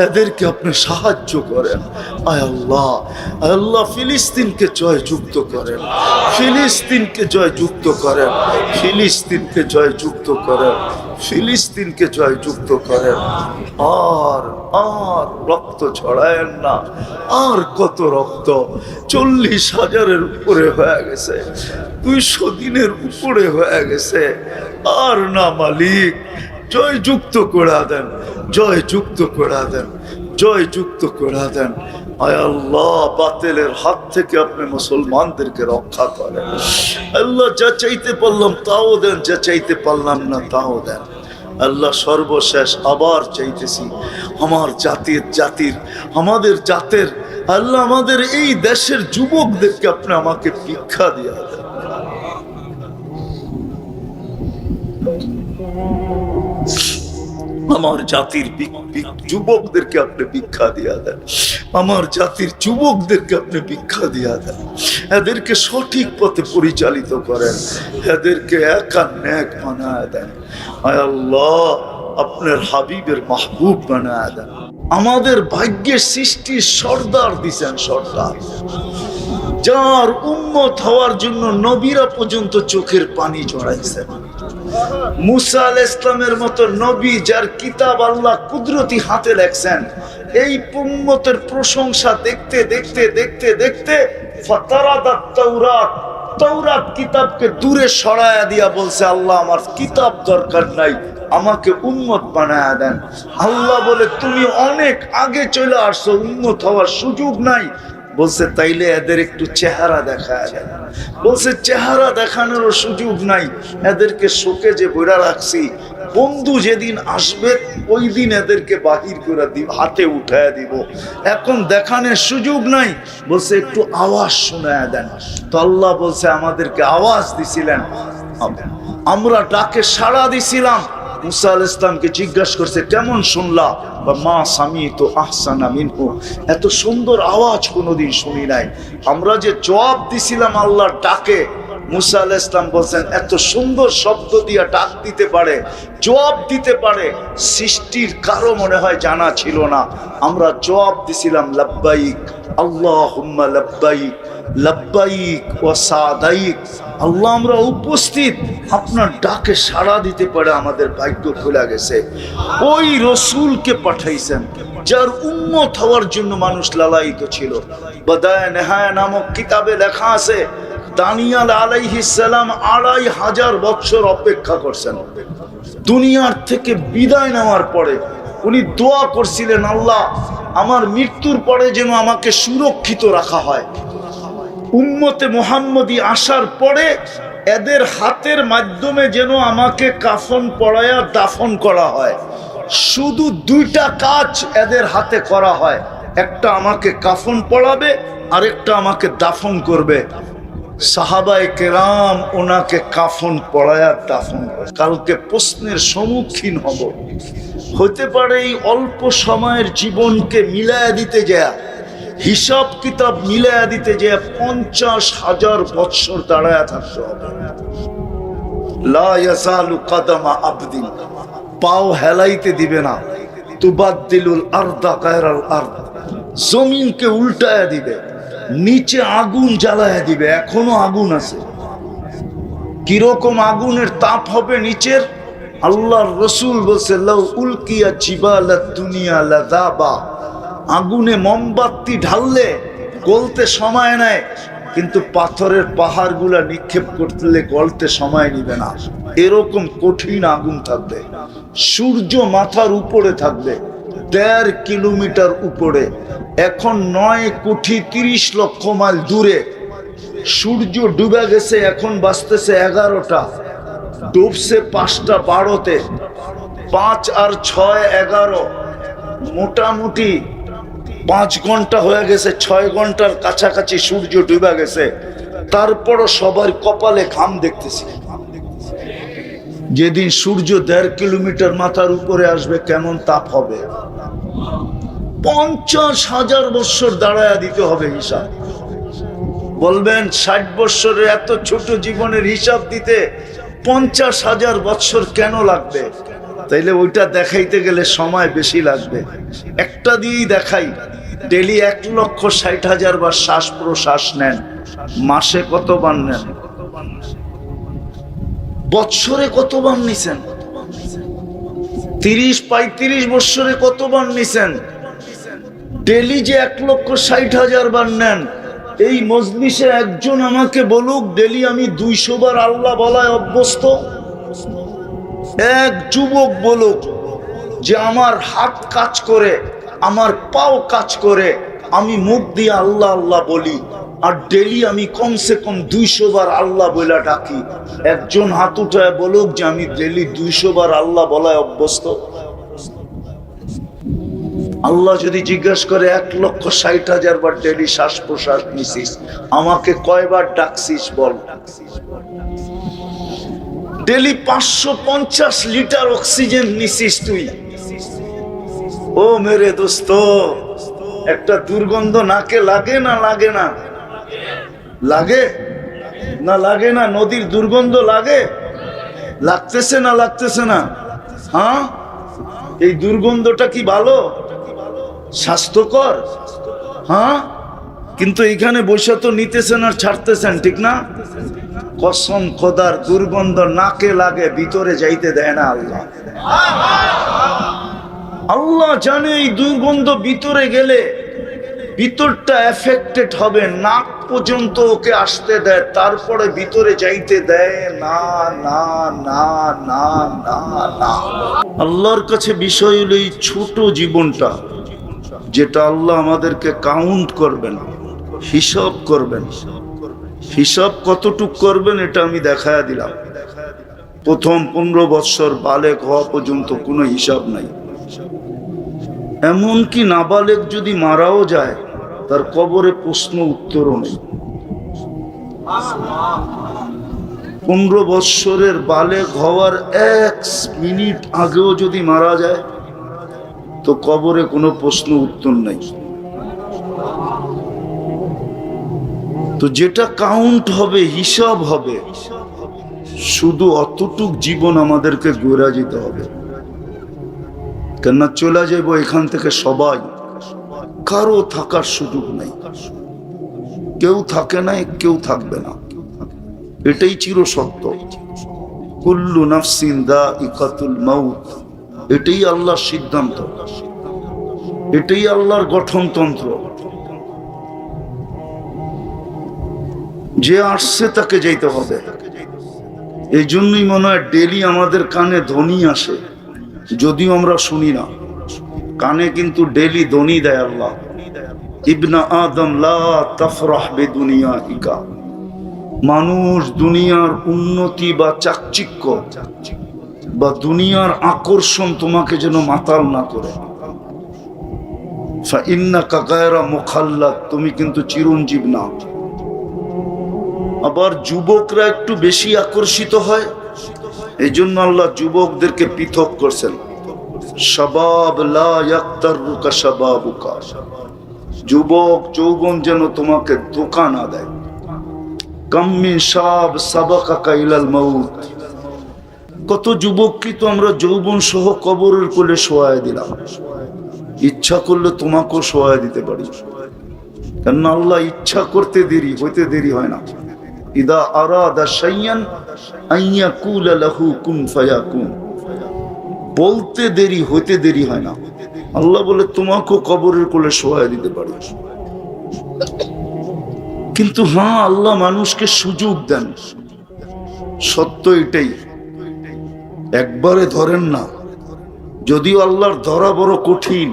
এদেরকে আপনি সাহায্য করেন। আয় আল্লাহ, আয় আল্লাহ, ফিলিস্তিনকে জয়যুক্ত করেন, ফিলিস্তিনকে জয়যুক্ত করেন, ফিলিস্তিনকে জয়যুক্ত করেন, ফিলিস্তিনকে জয়যুক্ত করেন। আর আর রক্ত ছড়ায়েন না, আর কত রক্ত, 40,000-এর উপরে হয়ে গেছে, 200 দিনের উপরে হয়ে গেছে, আর না মালিক, জয়যুক্ত করে দেন, জয়যুক্ত করে দেন, জয়যুক্ত করে দেন। আয় আল্লাহ, বাতিলের হাত থেকে আপনি মুসলমানদেরকে রক্ষা করেন। আল্লাহ, যা চাইতে পারলাম তাও দেন, যা চাইতে পারলাম না তাও দেন। আল্লাহ, সর্বশেষ আবার চাইতেছি আমার জাতির আমাদের জাতের আল্লাহ, আমাদের এই দেশের যুবকদেরকে আপনি আমাকে ভিক্ষা দিয়ে দেন। আমার জাতির যুবকদেরকে আপনি ভিক্ষা দিয়া দেন, আমার জাতির যুবকদেরকে আপনি ভিক্ষা দিয়া দেন, এদেরকে সঠিক পথে পরিচালিত করেন, এদেরকে একা নেক বানায় দেন। আয় আল্লাহ, আপনার হাবিবের মাহবুব বানায় দেন। আমাদের ভাগ্যের সৃষ্টির সর্দার দিছেন, সর্দার, যার উম্মত হওয়ার জন্য নবীরা পর্যন্ত চোখের পানি ঝরাইছেন। মুসা আলাইহিস সালামের মতো নবী, যার কিতাব আল্লাহ কুদরতি হাতে লেখছেন, এই উম্মতের প্রশংসা দেখতে দেখতে দেখতে দেখতে ফাতারাদাত তাওরাত, তাওরাত কিতাবকে দূরে সরায়া দিয়া বলছে, আল্লাহ আমার কিতাব দরকার নাই, আমাকে উম্মত বানায়া দেন। আল্লাহ বলে, তুমি অনেক আগে চলে আসছো, উম্মত হওয়ার সুযোগ নাই। বলছে, তাইলে এদের একটু চেহারা দেখায় দেন। বলছে, চেহারা দেখানোরও সুযোগ নাই, এদেরকে শোকে যে বইরা রাখছি, বন্ধু যেদিন আসবে ওই দিন এদেরকে বাহির করে দিব, হাতে উঠায় দিব, এখন দেখানোর সুযোগ নাই। বলছে, একটু আওয়াজ শোনায় দেন। তো আল্লাহ বলছে, আমাদেরকে আওয়াজ দিছিলেন, আমরা ডাকে সাড়া দিছিলাম। মুসা আলাইহিস সালামকে জিজ্ঞাসা করছে, কেমন শুনলা? বা মা সামিতু আহসানা মিনহু, এত সুন্দর আওয়াজ কোনোদিন শুনি নাই। আমরা যে জবাব দিছিলাম আল্লাহর ডাকে, মুসা আলাইহিস সালাম বলছেন, এত সুন্দর শব্দ দিয়া ডাক দিতে পারে, জবাব দিতে পারে, সৃষ্টির কারো মনে হয় জানা ছিল না। আমরা জবাব দিছিলাম, লাব্বাইক আল্লাহুম্মা লাব্বাইক, লাব্বাইক ওয়া সাদাইক। আল্লাহ, আমরা উপস্থিত, আপনার ডাকে সাড়া দিতে পারে আমাদের ভাগ্য খুলে গেছে। ওই রসুলকে পাঠাইছেন যার উম্মত হওয়ার জন্য মানুষ লালায়িত ছিল। বাদায়ে নেহায়া নামক কিতাবে লেখা আছে, দানিয়াল আলাইহিস সালাম ২৫০০ বছর অপেক্ষা করছেন। দুনিয়ার থেকে বিদায় নেওয়ার পরে উনি দোয়া করছিলেন, আল্লাহ আমার মৃত্যুর পরে যেন আমাকে সুরক্ষিত রাখা হয়। উম্মতে মুহাম্মদী আসার পরে এদের হাতের মাধ্যমে যেন আমাকে কাফন পরায়া দাফন করা হয়। শুধু দুইটা কাজ এদের হাতে করা হয়, একটা আমাকে কাফন পরাবে, আরেকটা আমাকে দাফন করবে। সাহাবায়ে কেরাম ওনাকে কাফন পরায়া দাফন করে। কালকে প্রশ্নের সম্মুখীন হব, হতে পারে এই অল্প সময়ের জীবনকে মিলায়া দিতে যায়, হিসাব কিতাব মিলায়া দিতে যে ৫০,০০০ বৎসর দাঁড়ায় থাকতে হবে। লা ইয়াজালু কাদামা আবদিন, পাও হেলাইতে দিবে না। তুবাদ্দিলুল আরদা গায়রাল আরদ, জমিনকে উল্টায়া দিবে, নিচে আগুন জ্বালায়া দিবে, এখনো আগুন আছে। কিরকম আগুনের তাপ হবে নিচের? আল্লাহর রাসূল বলছে, লাউ উলকিয়া জিবালাদ দুনিয়া লাযাবা, আগুনে মোমবাতি ঢাললে গলতে সময় নেয়, কিন্তু পাথরের পাহাড়গুলা নিক্ষেপ করতে গলতে সময় নিবে না। এরকম কঠিন আগুন থাকবে। সূর্য মাথার উপরে থাকবে, ১.৫ কিলোমিটার উপরে। এখন ৯,৩০,০০,০০০ মাইল দূরে সূর্য ডুবে গেছে, এখন বাজতেছে ১১টা, ডুবছে ৫টা ১২-তে। ৫ আর ৬ ১১, মোটামুটি ৫ ঘন্টা হয়ে গেছে, ৬ ঘন্টার কাছাকাছি সূর্য ডুবে গেছে। তারপরও সবার কপালে ঘাম দেখতেছি। যেদিন সূর্য ১.৫ কিলোমিটার মাথার উপরে আসবে, কেমন তাপ হবে? ৫০,০০০ বৎসর দাঁড়ায়া দিতে হবে হিসাব। বলবেন ৬০ বৎসরের এত ছোট জীবনের হিসাব দিতে ৫০,০০০ বৎসর কেন লাগবে? তাইলে ওইটা দেখাইতে গেলে সময় বেশি লাগবে। একটা দিয়েই দেখাই, ডেলি ১,৬০,০০০ বার শ্বাস প্রশ্বাস নেন, মাসে কতবার নেন? বৎসরে কতবার নিছেন? ৩০-৩৫ বৎসরে কতবার নিছেন? ডেলি যে ১,৬০,০০০ বার নেন, এই মজলিসে একজন আমাকে বলুক ডেলি আমি ২০০ বার আল্লাহ বলায় অভ্যস্ত। এক যুবক বলুক যে আমার হাত কাজ করে, আমার পাও কাজ করে, আমি মুখ দিয়ে আল্লাহ আল্লাহ বলি, আর ডেলি আমি কমসে কম ২০০ বার আল্লাহ বলে ডাকি। একজন হাত উঠায় বলুক যে আমি ডেলি ২০০ বার আল্লাহ বলায় অভ্যস্ত। আল্লাহ যদি জিজ্ঞাসা করে ১,৬০,০০০ বার ডেলি শ্বাস প্রশ্বাস নিছিস, আমাকে কয়বার ডাকছিস বল? ডেলি ৫৫০ লিটার অক্সিজেন নিছিস তুই, ও মেরে দোস্ত, একটা দুর্গন্ধ নাকে লাগে না লাগে না? লাগে না লাগে না? নদীর দুর্গন্ধ লাগে? লাগতেছে না লাগতেছে না? হ্যাঁ, এই দুর্গন্ধটা কি ভালো, স্বাস্থ্যকর? হ্যাঁ, কিন্তু এখানে বসে তো নিতেছেন আর ছাড়তেছেন, ঠিক না? কসম খোদার, দুর্গন্ধ নাকে লাগে, ভিতরে যাইতে দেয় না আল্লাহ। আল্লাহ জানে এই দুর্গন্ধ ভিতরে গেলে ভিতরটা এফেক্টেড হবে, নাক পর্যন্ত ওকে আসতে দেয়, তারপরে ভিতরে যাইতে দেয় না না না না না না। আল্লাহর কাছে বিষয় হলো এই ছোট জীবনটা, যেটা আল্লাহ আমাদেরকে কাউন্ট করবেন, হিসাব করবেন। হিসাব কতটুক করবেন এটা আমি দেখায়া দিলাম। প্রথম 15 বৎসর বালেগ হওয়া পর্যন্ত কোনো হিসাব নাই। এমনকি নাবালেগ যদি মারাও যায়, তার কবরে প্রশ্ন উত্তরও নেই। 15 বৎসরের বালেগ হওয়ার 1 মিনিট আগেও যদি মারা যায়, তো কবরে কোনো প্রশ্ন উত্তর নাই। তো যেটা কাউন্ট হবে, হিসাব হবে, শুধু অতটুক জীবন আমাদেরকে গড়া যেতে হবে। কেননা চলে যাইব এখান থেকে সবাই, কারো থাকার সুযোগ নাই। কেউ থাকে নাই, কেউ থাকবে না, এটাই চিরসত্য। কুল্লু নাফসিন যায়িকাতুল মাউত, এটাই আল্লাহর সিদ্ধান্ত, এটাই আল্লাহর গঠনতন্ত্র। যে আসছে তাকে যেতে হবে। এই জন্যই মনে হয় ডেলি আমাদের কানে ধ্বনি আসে, যদিও আমরা শুনি না। কানে কিন্তু ডেলি ধ্বনি দেয় আল্লাহ, ইবনা আদম লা তাফরাহ বিদুনিয়াইকা। মানুষ দুনিয়ার উন্নতি বা চাকচিক্য বা দুনিয়ার আকর্ষণ তোমাকে যেন মাতাল না করে। ফাইন্নাকা গায়রা মুখাল্লাদ, তুমি কিন্তু চিরঞ্জীব না। আবার যুবকরা একটু বেশি আকর্ষিত হয়, এই জন্য আল্লাহ যুবকদেরকে পৃথক করছেন। শাবাব লা ইয়াক্তারুকা শাবাবুকা, যুবক যৌবন যেন তোমাকে ধোঁকা না দেয়। কাম মিন শাব সাবাকাকা ইলাল মাউত, কত যুবককে তো আমরা যৌবন সহ কবরের কোলে শোয়ায় দিলাম। ইচ্ছা করলে তোমাকেও শোয়ায় দিতে পারি, কেননা আল্লাহ ইচ্ছা করতে দেরি হইতে দেরি হয় না। ইদা আরাদা শাইয়ান আন ইয়াকুলা লাহু কুন ফায়াকুন, বলতে দেরি হইতে দেরি হয় না। আল্লাহ বলে তোমাকেও কবরের কোলে শোয়ায় দিতে পারি। কিন্তু হ্যাঁ, আল্লাহ মানুষকে সুযোগ দেন, সত্য এটাই। একবারে ধরেন না, যদিও আল্লাহর ধরা বড় কঠিন।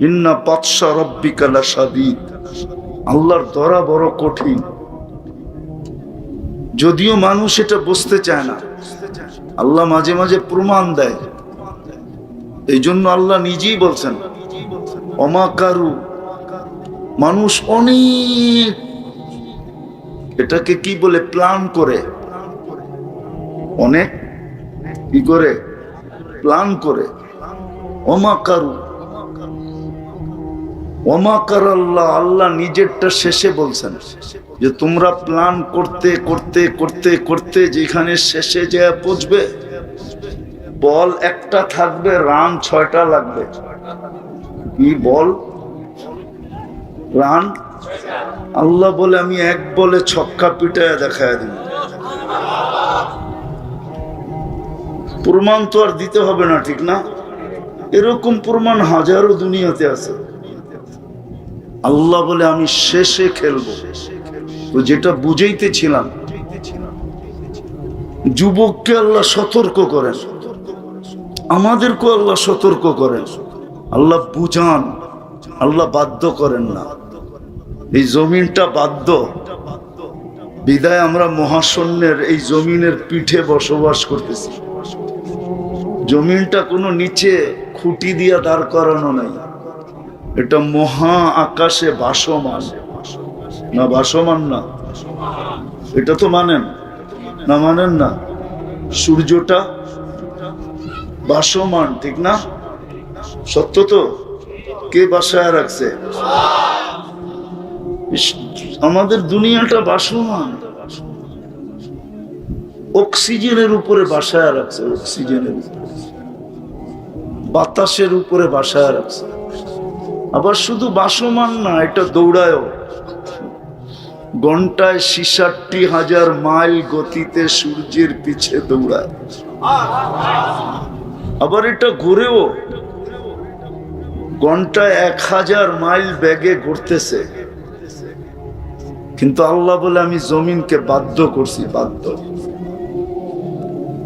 ইন্না বাতশা রাব্বিকা লাশাদীদ, আল্লাহর ধরা বড় কঠিন। যদিও মানুষ এটা বুঝতে চায় না, আল্লাহ মাঝে মাঝে প্রমাণ দেয়। এই জন্য আল্লাহ নিজেই বলছেন অমাকারু, মানুষ অনেক এটাকে কি বলে প্ল্যান করে, অনেক কি করে প্ল্যান করে। অমাকারু ওমাকার আল্লাহ, আল্লাহ নিজেরটা শেষে বলছেন যে তোমরা প্ল্যান করতে করতে করতে করতে যেখানে শেষে যে পৌঁছবে, বল একটা থাকবে, রান 6টা লাগবে। কি বল? রান। আল্লাহ বলে আমি এক বলে ছক্কা পিটায় দেখায় দিব। প্রমাণ তো আর দিতে হবে না, ঠিক না? এরকম প্রমাণ হাজারো দুনিয়াতে আছে। আল্লাহ বলে আমি শেষে খেলবো। তো যেটা বুঝাইতেছিলাম, যুবককে আল্লাহ সতর্ক করেন, আমাদেরকে আল্লাহ সতর্ক করেন। আল্লাহ বুঝান, আল্লাহ বাধ্য করেন না। এই জমিনটা বাধ্য, বিদায় আমরা মহাশূন্যের এই জমিনের পিঠে বসবাস করতেছি। জমিনটা কোনো নিচে খুঁটি দিয়া দাঁড় করানো নাই, এটা মহা আকাশে ভাসমান। না ভাসমান না? এটা তো মানেন না? মানেন না? সূর্যটা ভাসমান, ঠিক না? সত্য তো? কে বাসায় রাখছে? আমাদের দুনিয়াটা বাসমান, অক্সিজেনের উপরে বাসায় রাখছে, অক্সিজেনের উপরে, বাতাসের উপরে বাসায় রাখছে। আবার শুধু বাসমান না, এটা দৌড়ায়ও। ঘন্টায় 66,000 মাইল গতিতে সূর্যের পিছে দৌড়ায়। আবার এটা ঘুরেও ঘন্টায় 1000 মাইল বেগে ঘুরতেছে। কিন্তু আল্লাহ বলে আমি জমিনকে বাধ্য করছি, বাধ্য।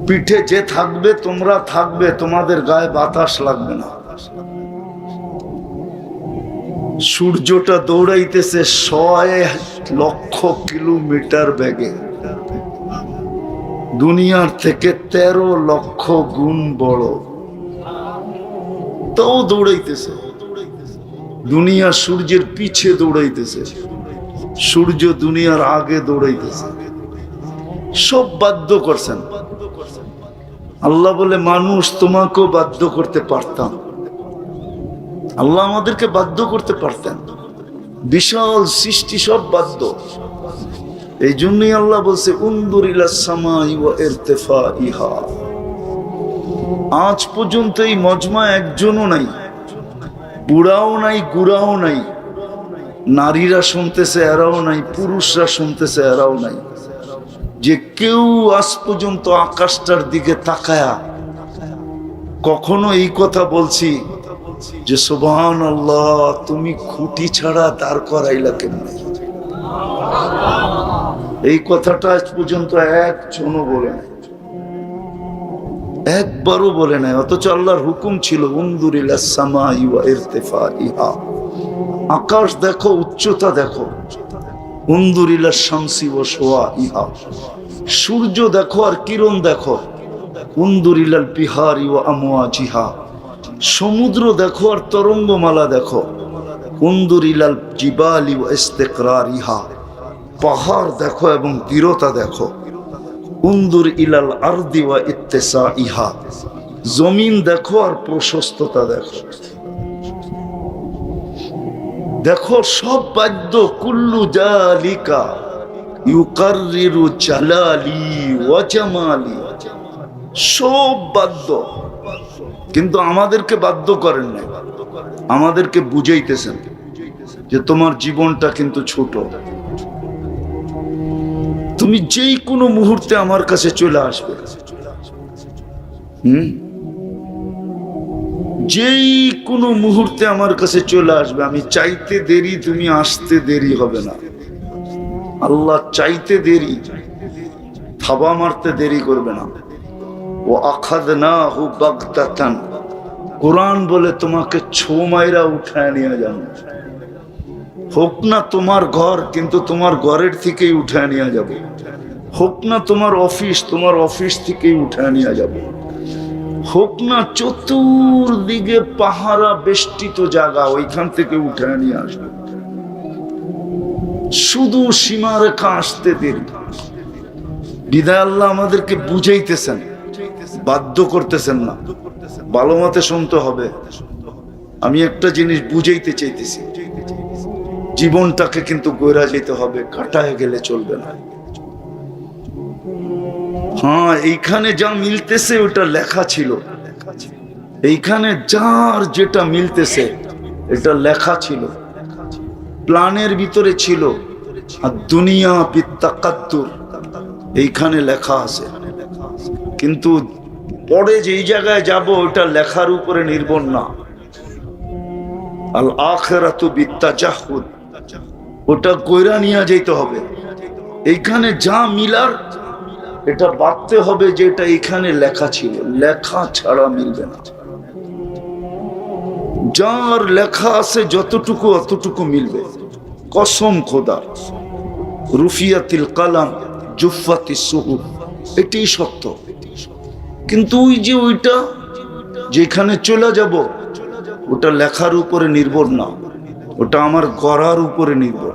পিঠে যে থাকবে তোমরা থাকবে, তোমাদের গায়ে বাতাস লাগবে না। সূর্যটা দৌড়াইতেছে 100,00,000 কিলোমিটার বেগে, দুনিয়ার থেকে 13 লক্ষ গুণ বড়, তাও দৌড়াইতেছে। দুনিয়া সূর্যের পিছে দৌড়াইতেছে, সূর্য দুনিয়ার আগে দৌড়াইতেছে। সব বাধ্য করছেন আল্লাহ। বলে মানুষ তোমাকেও বাধ্য করতে পারতাম, আল্লাহ আমাদেরকে বাধ্য করতে পারতেন। বিশাল সৃষ্টি সব বাধ্য। এই জন্যই আল্লাহ বলছে উনদুর ইলাস সামাই ওয়া ইরতিফাইহা। আজ পর্যন্ত এই মজমা একজনও নাই, বুড়াও নাই, গুড়াও নাই, নারীরা শুনতেছে এরাও নাই, পুরুষরা শুনতেছে এরাও নাই, যে কেউ আজ পর্যন্ত আকাশটার দিকে তাকায়া কখনো এই কথা বলছি যে সুবহানাল্লাহ, তুমি খুঁটি ছাড়া দাঁড় করাইলা কেমনে? এই কথাটা আজ পর্যন্ত একজনও বলে নাই, একবারও বলে নাই। অথচ আল্লাহর হুকুম ছিল উনদুর ইলাস সামাই ওয়া ইরতিফাইহা। আকাশ দেখো, উচ্চতা দেখো। উনদুর ইলাস শামসি ওয়া শুআইহা। সূর্য দেখো আর কিরণ দেখো। উনদুর ইলাল বিহারি ওয়া আমওয়াজিহা। সমুদ্র দেখো আর তরঙ্গমালা দেখো। উনদুর ইলাল জিবালি ওয়া ইস্তিকরারিহা। পাহাড় দেখো এবং দৃঢ়তা দেখো। উনদুর ইলাল আরদি ওয়া ইত্তিসাইহা। জমিন দেখো আর প্রশস্ততা দেখো। দেখো সব বাদ্য, কুল্লু জালিকা ইউকাররিরু জালালি ওয়া জামালি। সব বাদ্য, কিন্তু আমাদেরকে বাধ্য করেন না, আমাদেরকে বুঝাইতেছেন যে তোমার জীবনটা কিন্তু ছোট। তুমি যেই কোনো মুহূর্তে আমার কাছে চলে আসবে, যেই কোনো মুহূর্তে আমার কাছে চলে আসবে। আমি চাইতে দেরি, তুমি আসতে দেরি হবে না। আল্লাহ চাইতে দেরি, থাবা মারতে দেরি করবে না। ও আখাযনাহু বাগতাতান। কোরআন বলে তোমাকে ছো মাইরা উঠায় নিয়ে যাবো। হোক না তোমার ঘর, কিন্তু তোমার ঘরের থেকেই উঠায় নিয়ে যাব। হোক না তোমার অফিস, তোমার অফিস থেকেই উঠায় নিয়ে যাব। হোক না চতুর্দিকে পাহারা বেষ্টিত জায়গা, ওইখান থেকে উঠায় নিয়ে আসবে। শুধু সীমারেখা আসতে দেরি। বিদায় আল্লাহ আমাদেরকে বুঝাইতেছেন, বাধ্য করতেছেন না। ভালো মতে শুনতে হবে। আমি একটা জিনিস বুঝাইতে চাইতেছি, জীবনটাকে কিন্তু গইরা যেতে হবে, কাটায় গেলে চলবে না। হ্যাঁ, এইখানে যা মিলতেছে ওটা লেখা ছিল। এইখানে যার যেটা মিলতেছে এটা লেখা ছিল, প্ল্যানের ভিতরে ছিল। আর দুনিয়া বিত্তাকাদ্দুর এইখানে লেখা আছে, কিন্তু পরে যেই জায়গায় যাব ওটা লেখার উপরে নির্ভর না। আল আখিরাতু বিত্তাজাহুদ, ওটা কইরা নিয়ে যেতে হবে। এইখানে যা মিলার এটা ভাবতে হবে যে এটা এইখানে লেখা ছিল, লেখা ছাড়া মিলবে না। যার লেখা আছে যতটুকু অতটুকু মিলবে, কসম খোদার। রুফিয়াতিল কালাম জুফাতিস সুহুফ, এটাই সত্য। কিন্তু ওই যে ওইটা যেখানে চলে যাব ওটা লেখার উপরে নির্ভর না, ওটা আমার গড়ার উপরে নির্ভর।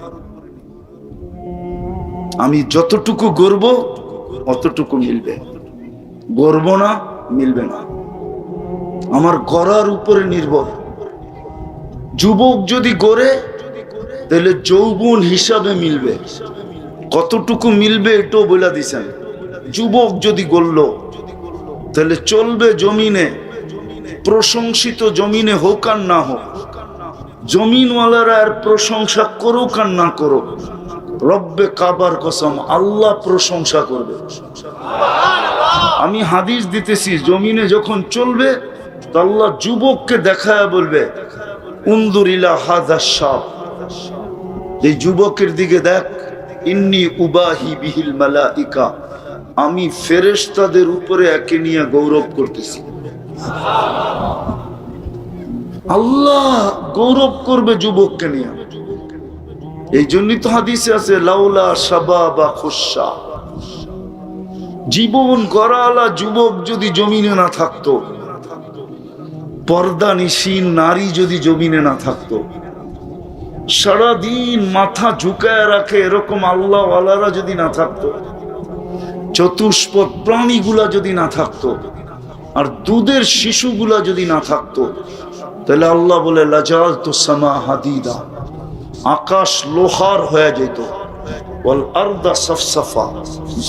আমি যতটুকু গড়ব অতটুকু মিলবে, গড়ব না মিলবে না। আমার গড়ার উপরে নির্ভর। যুবক যদি গড়ে তাহলে যৌবন হিসাবে মিলবে, কতটুকু মিলবে এটাও বলে দিছেন। যুবক যদি গড়ল তাহলে চলবে জমিনে, প্রশংসিত জমিনে হোক আর না হোক, জমিনওয়ালারা আর প্রশংসা করুক আর না করুক, রব্বে কাবার কসম আল্লাহ প্রশংসা করবে। আমি হাদিস দিতেছি, জমিনে যখন চলবে তো আল্লাহ যুবককে দেখায় বলবে, উনদুর ইলা হাযা শাব, এই যুবকের দিকে দেখ, ইন্নী উবাহি বিহিল মালাইকা, আমি ফেরেশতাদের উপরে একে নিয়ে গৌরব করতেছি। আল্লাহ গৌরব করবে যুবককে নিয়ে। এই জন্যই তো হাদিসে আছে, লাউলা শাবাবা খুশা, জীবন গড়ালা যুবক যদি জমিনে না থাকতো, পর্দানিশীন নারী যদি জমিনে না থাকতো, সারাদিন মাথা ঝুঁকায় রাখে এরকম আল্লাহ ওয়ালারা যদি না থাকতো, চতুষ্পদ প্রাণীগুলা যদি না থাকতো, আর দুধের শিশুগুলা যদি না থাকতো, তাহলে আল্লাহ বলে লাজালতু সামা হাদিদা, আকাশ লোহার হয়ে যেত, ওয়াল আরদা সাফসাফা,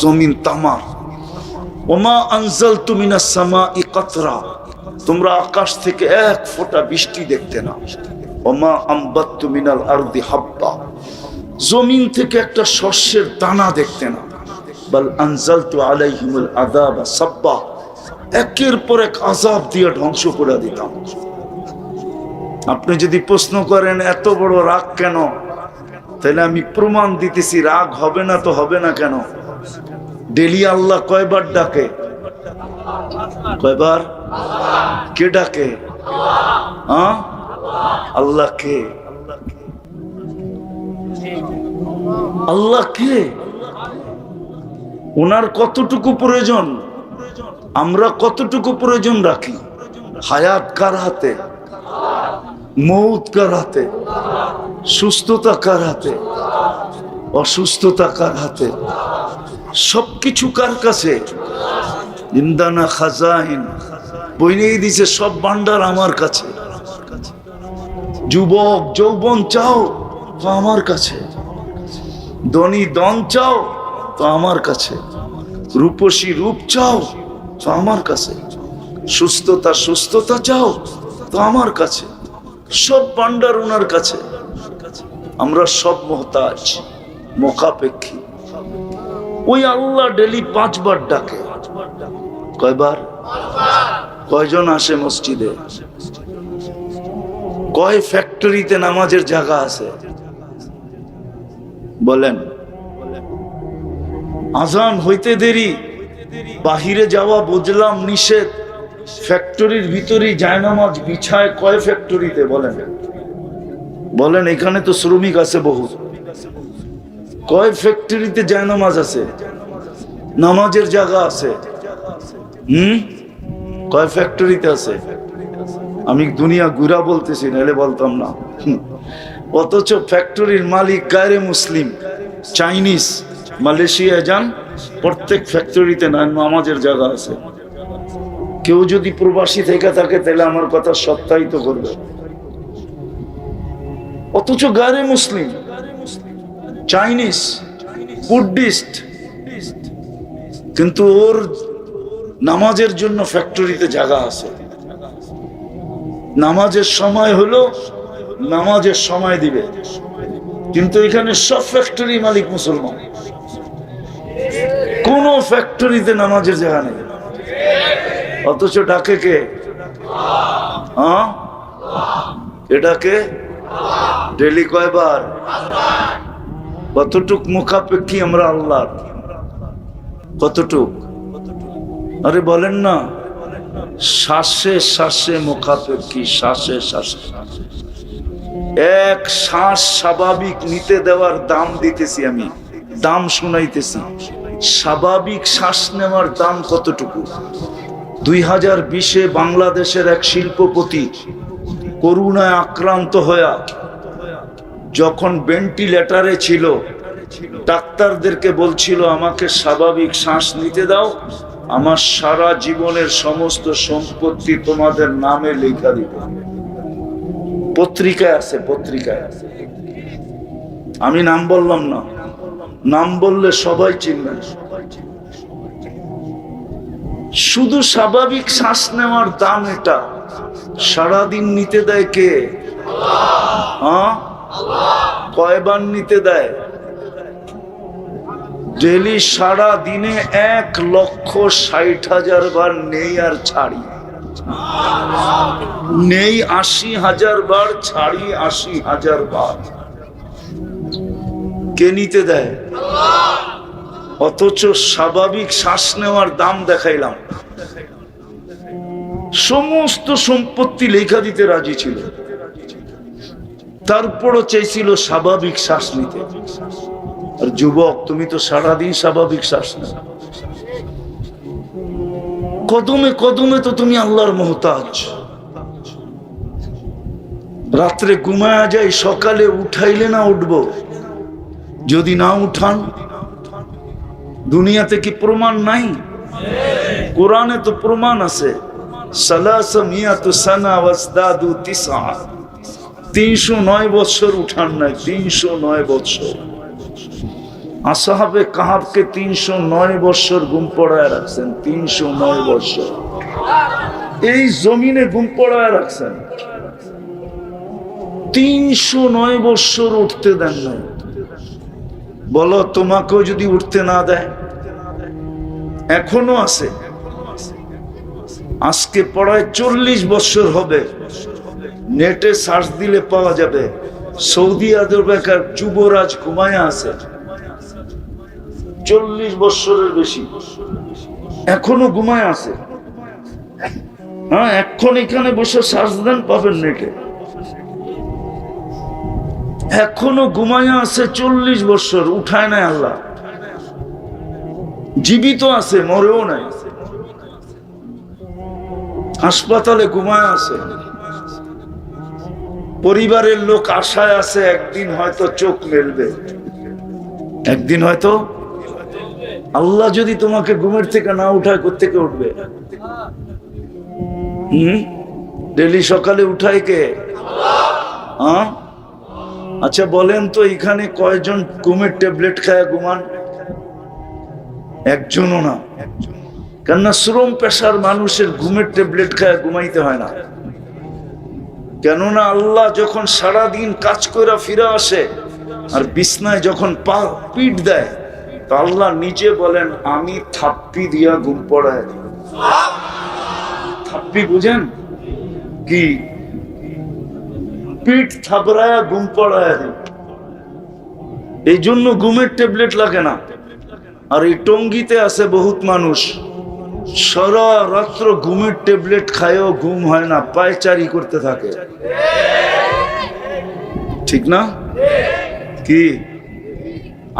জমিন তামার, ওমা আনজালতু মিনাস সামাই কাতরা, তোমরা আকাশ থেকে এক ফোঁটা বৃষ্টি দেখতে না, ওমা আম্বাত্তু মিনাল আরদি হাব্বা, জমিন থেকে একটা শস্যের দানা দেখতে না, বাল আনজালতু আলাইহিমুল আযাবা সাব্বা, একের পর এক আযাব দিয়ে ধ্বংস করে দিতাম। আপনি যদি প্রশ্ন করেন এত বড় রাগ কেন, তাহলে আমি প্রমাণ দিতেছি, রাগ হবে না তো হবে না কেন? ডেলি আল্লাহ কয়বার ডাকে? কয়বার? কে ডাকে? আল্লাহ কে? আল্লাহ কে? ওনার কতটুকু প্রয়োজন, আমরা কতটুকু প্রয়োজন রাখি? হায়াত কার হাতে? মৌত কার হাতে? সুস্থতা কার হাতে? অসুস্থতা কার হাতে? সবকিছু কার কাছে? ইন্দানা খাজাইন, বইনেই দিছে সব ভান্ডার আমার কাছে। যুবক যৌবন চাও তো আমার কাছে, ধনী ধন চাও তো আমার কাছে, রূপসী রূপ চাও তো আমার কাছে, সুস্থতা সুস্থতা চাও তো আমার কাছে, সব ভান্ডার ওনার কাছে। আমরা সব মুহতাজ, মোকাপেক্ষী। ওই আল্লাহ ডেলি 5 বার ডাকে। কয়বার? কয়জন আসে মসজিদে? কয় ফ্যাক্টরিতে নামাজের জায়গা আছে বলেন? আজান হইতে দেরি, বাহিরে যাওয়া বুঝলাম নিষেধ, ফ্যাক্টরির ভিতরেই জায়নামাজ বিছায় কয় ফ্যাক্টরিতে বলেন? বলেন, এখানে তো শ্রমিক আছে বহু, কয় ফ্যাক্টরিতে জায়নামাজ আছে, নামাজের জায়গা আছে? কয় ফ্যাক্টরিতে আছে? আমি দুনিয়া ঘুরা বলতেছি, নাহলে বলতাম না। অথচ ফ্যাক্টরির মালিক গায়রে মুসলিম, চাইনিজ, মালয়েশিয়ায় যান, প্রত্যেক ফ্যাক্টরিতে নামাজের জায়গা আছে। কেউ যদি প্রবাসী থেকে থাকে তাহলে আমার কথা সত্যায়িত করবে। অথচ গায়রে মুসলিম, চাইনিজ, বুদ্ধিস্ট, কিন্তু ওর নামাজের জন্য ফ্যাক্টরিতে জায়গা আছে। নামাজের সময় হলো নামাজের সময় দিবে, কিন্তু এখানে সব ফ্যাক্টরি মালিক মুসলমান, কোন ফ্যাক্টরিতে নামাজের জায়গা নেই। অথচ ডাকে কে? এটাকে ডেলি কয়বার? কতটুক মুখাপেক্ষী আমরা আল্লাহ? কতটুক? আরে বলেন না, শ্বাসে শ্বাসে মুখাপেক্ষী, শ্বাসে শ্বাসে। এক শ্বাস স্বাভাবিক নিতে দেওয়ার দাম দিতেছি আমি, দাম শুনাইতেছি। স্বাভাবিক শ্বাস নেওয়ার দাম কতটুকু? 2020-এ বাংলাদেশের এক শিল্পপতি করোনায় আক্রান্ত হয়ে যখন ভেন্টিলেটরে ছিল, ডাক্তারদেরকে বলছিল আমাকে স্বাভাবিক শ্বাস নিতে দাও, আমার সারা জীবনের সমস্ত সম্পত্তি তোমাদের নামে লেখা দিব। পত্রিকায় আছে, পত্রিকায় আছে। আমি নাম বললাম না, নাম বললে সবাই চিনবেন। শুধু স্বাভাবিক শ্বাস নেওয়ার দাম এটা। সারাদিন নিতে দেয় কে? হ্যাঁ, কয়বার নিতে দেয়? ডেলি সারা দিনে 1,60,000 বার নেই আর ছাড়ি। নেই 80,000 বার, ছাড়ি 80,000 বার। কে নিতে দেয়? অথচ স্বাভাবিক শ্বাস নেওয়ার দাম দেখাইলাম। সমস্ত সম্পত্তি লেখা দিতে রাজি ছিল, তারপরও চাইছিল স্বাভাবিক শ্বাস নিতে। আর যুবক, তুমি তো সারাদিন স্বাভাবিক শ্বাস নাও। কদমে কদমে তো তুমি আল্লাহর মোহতাজ। রাত্রে ঘুমায়া যাই, সকালে উঠাইলে না উঠবো? যদি না উঠান, দুনিয়াতে কি প্রমাণ নাই? কোরআনে তো প্রমাণ আছে। 309 বছর উঠান নাই, 309 বছর। আসহাবে কাহাবকে 309 বছর ঘুম পড়ায় রাখছেন, 309 বছর এই জমিনে ঘুম পড়ায় রাখছেন। 309 বছর উঠতে দেন নাই। বলো, তোমাকেও যদি উঠতে না দেয়? এখনো আছে। আজকে পড়ায় 40 বছর হবে। নেটে সার্চ দিলে পাওয়া যাবে, সৌদি আরবের যুবরাজ ঘুমায়া আছে 40 বছরের বেশি, এখনো ঘুমায় আছে। হ্যাঁ, এখন এখানে বসে সার্চ দেন, পাবেন নেটে। এখনো ঘুমায়া আছে 40 বছর, উঠায় নাই আল্লাহ। জীবিত আছে, মরেও নাই। হাসপাতালে ঘুমায় আছে। পরিবারের লোক আশায় আছে একদিন হয়তো চোখ মেলবে, একদিন হয়তো। আল্লাহ যদি তোমাকে ঘুমের থেকে না উঠায়, কোত্থেকে উঠবে? ডেলি সকালে উঠায় কে? হ্যাঁ, আচ্ছা বলেন তো, এখানে কয়জন ঘুমের ট্যাবলেট খায় ঘুমান? একজনও না। কেননা শ্রম পেশার মানুষের ঘুমের ট্যাবলেট খায় ঘুমাইতে হয় না। কেননা আল্লাহ যখন সারাদিন কাজ করে ফিরে আসে আর বিছনায় যখন পিঠ দেয়, তো আল্লাহ নিজে বলেন, আমি থাপ্পি দিয়া ঘুম পড়ায় দিই। থাপ্পি বুঝেন কি? পিঠ থাবড়ায়া ঘুম পড়ায় দিই। এই জন্য ঘুমের ট্যাবলেট লাগে না। আর এই টঙ্গিতে আছে বহুত মানুষ, সারা রাত্র ঘুমের ট্যাবলেট খায়ও ঘুম হয় না, পায়চারি করতে থাকে। ঠিক না? কি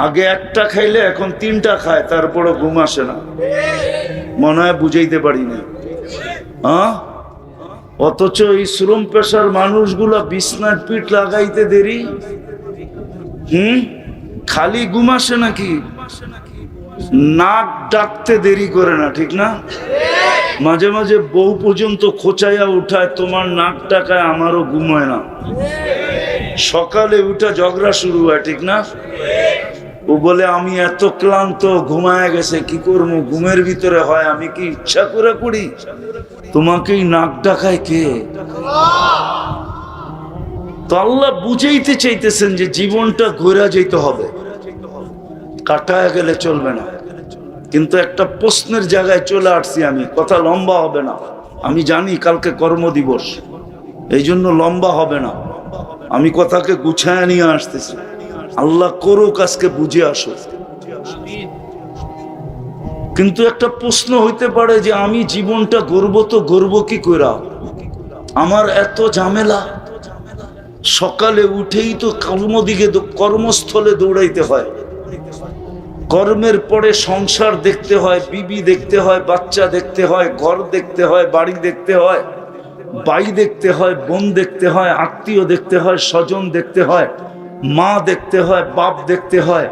আগে একটা খাইলে এখন 3টা খায়, তারপরও ঘুম আসে না? মনে হয় বুঝাইতে পারি না। হ্যাঁ, অথচ এই শ্রম পেশার মানুষগুলা বিছনার পিঠ লাগাইতে দেরি। খালি ঘুম আসে নাকি? নাক ডাকতে দেরি করে না, ঠিক না? মাঝে মাঝে বউ পর্যন্ত খোঁচাইয়া উঠায়, তোমার নাক ডাকায় আমারও ঘুম হয় না। সকালে উঠা ঝগড়া শুরু হয়, ঠিক না? ও বলে, আমি এত ক্লান্ত, ঘুমায় গেছে, কি করবো? ঘুমের ভিতরে হয়, আমি কি ইচ্ছা করে করি? তোমাকেই নাক ডাকায় কে? তো আল্লাহ বুঝাইতে চাইতেছেন যে জীবনটা ঘোরা যেতে হবে, কাটায় গেলে চলবে না। কিন্তু একটা প্রশ্নের জায়গায় চলে আসছি আমি, কথা লম্বা হবে না। আমি জানি কালকে কর্মদিবস, এই জন্য লম্বা হবে না। আমি কথাকে গুছায় নিয়ে আসতেছি। আল্লাহ করুক আজকে বুঝে আসো। কিন্তু একটা প্রশ্ন হইতে পারে যে আমি জীবনটা গড়বো, তো গড়বো কি কইরা? আমার এত ঝামেলা। সকালে উঠেই তো কর্মস্থলে দৌড়াইতে হয়। কর্মের পরে সংসার দেখতে হয়, বিবি দেখতে হয়, বাচ্চা দেখতে হয়, ঘর দেখতে হয়, বাড়ি দেখতে হয়, ভাই দেখতে হয়, বোন দেখতে হয়, আত্মীয় দেখতে হয়, স্বজন দেখতে হয়, মা দেখতে হয়, বাপ দেখতে হয়।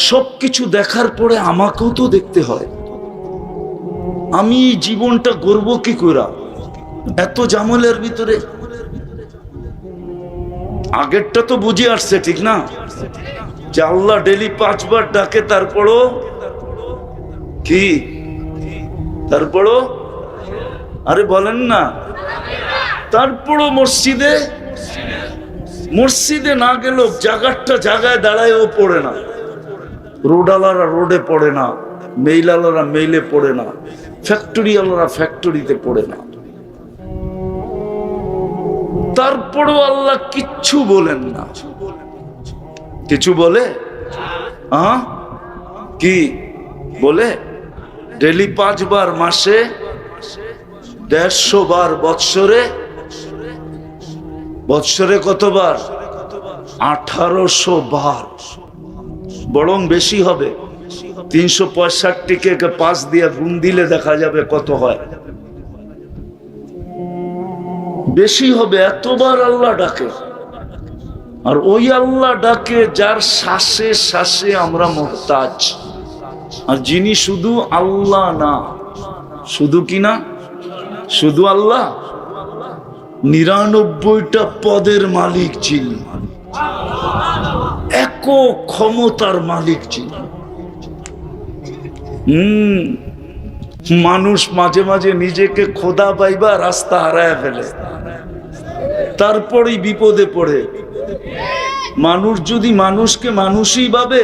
সবকিছু দেখার পরে আমাকেও তো দেখতে হয়। আমি এই জীবনটা গড়ব কি করে এত জামলের ভিতরে? আগেরটা তো বুঝে আসছে, ঠিক না? যে আল্লাহ ডেলি 5 বার ডাকে, তারপরও কি, তারপরও আরে বলেন না, তারপরও মসজিদে না গেলেও জায়গাটা জায়গায় দাঁড়ায়ও পড়ে না, রোডালারা রোডে পড়ে না, মেইলালারা মেইলে পড়ে না, ফ্যাক্টরিওয়ালারা ফ্যাক্টরিতে পড়ে না, তারপরও আল্লাহ কিচ্ছু বলেন না। কিছু বলে? কি বলে? ডেলি 5 বার, মাসে 150 বার, বৎসরে কতবার? 1800 বার, বরং বেশি হবে। 365কে 5 দিয়ে গুণ দিলে দেখা যাবে কত হয়, বেশি হবে। এতবার আল্লাহ ডাকে। আর ওই আল্লাহ ডাকে যার শ্বাসে শ্বাসে আমরা মুহতাজ, আর যিনি শুধু আল্লাহ না, শুধু কি না, শুধু আল্লাহ, 99টা পদের মালিক যিনি, একক ক্ষমতার মালিক যিনি। মানুষ মাঝে মাঝে নিজেকে খোদা পাইবা রাস্তা হারায় ফেলে, তারপরেই বিপদে পড়ে। মানুষ যদি মানুষকে মানুষই ভাবে,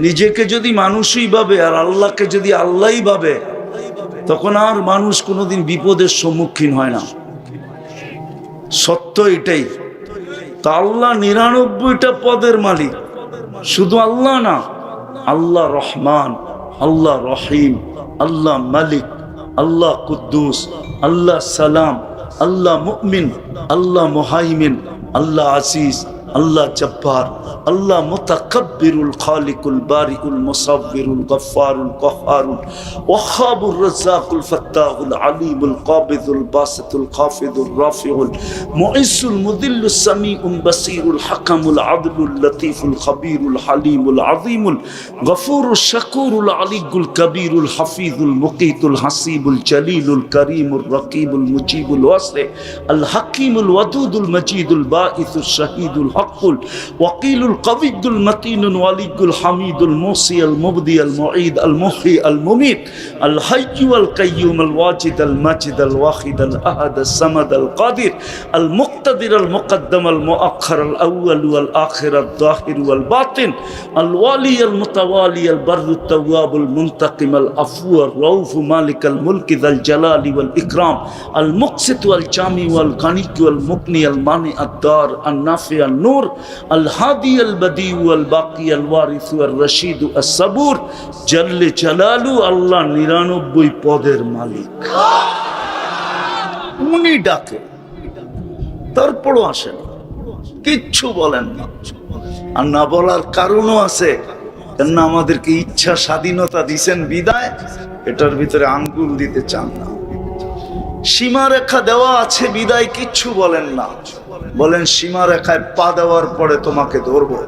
নিজেকে যদি মানুষই ভাবে, আর আল্লাহকে যদি আল্লাহই ভাবে, তখন আর মানুষ কোনোদিন বিপদের সম্মুখীন হয় না। সত্য এটাই। তা আল্লাহ 99টা পদের মালিক, শুধু আল্লাহ না, আল্লাহ রহমান, আল্লাহ রহিম, আল্লাহ মালিক, আল্লাহ কুদ্দুস, আল্লাহ সালাম, আল্লাহ মুমিন, আল্লাহ মুহাইমিন, আল্লাহ আজিজ, আল্লাহ জব্বার, আল্লাহ মুতাকাব্বিরুল খালিকুল বারিউল মুসাব্বিরুল গফফারুল কহ্হারুল ওয়াহাবুর রাজ্জাকুল ফাত্তাহুল আলিমুল কাবিদুল বাসিতুল খাফিদুর রাফিউল মুইসুল মুদিল্লুস সামিউল বাসিরুল হাকামুল আদলুল লতীফুল খবীরুল হালিমুল আযীমুল গফুরুশ শাকুরুল আলিয়ুল কবীরুল হাফিজুল মুকীতুল হাসিবুল জলিলুল করিমুর রকিবুল মুজিবুল ওয়াসি আল হাকিমুল ওয়াদুদুল মজিদুল বাঈসুশ শাহীদুল হকুল ওয়াকিলুল কবিয়ুল মতিনুল ওয়ালিয়ুল হামিদুল মুসি আল মুবদি আল মুঈদ আল মুহয়ি আল মুমীত আল হাইয়্যু আল কাইয়্যুম আল ওয়াজিদ আল মাজিদ আল ওয়াহিদ আল আহাদ আস সামাদ আল কাদির আল মুক্তাদির আল মুকদ্দম আল মুআখ্খার আল আউয়াল ওয়াল আখির আল যাহির ওয়াল বাতিন আল ওয়ালি আল মুতাওয়ালি আল বাররু তাওয়াব আল মুনতাকিম আল আফু আর রাউফ মালিক আল মুলক যাল জালালি ওয়াল ইকরাম আল মুকসিত ওয়াল জামি ওয়াল গানি ওয়াল মুগনি আল মানি আদ দার আন নাফি আল নূর আল হাদি আল বদি ওয়াল বাকি আল ওয়ারিস ওয়াল রশিদ আস সাবুর জাল্লে জালালু। আল্লাহ 99 পদের মালিক, উনি ডাকে, তারপরও আসেন, কিচ্ছু বলেন না। আর না বলার কারণও আছে, কেন আমাদেরকে ইচ্ছা স্বাধীনতা দিছেন বিদায়, এটার ভিতরে আঙ্গুল দিতে চান না। সীমারেখা দেওয়া আছে বিদায় কিচ্ছু বলেন না, বলেন সীমারেখায় পা দেওয়ার পরে তোমাকে ধরবো।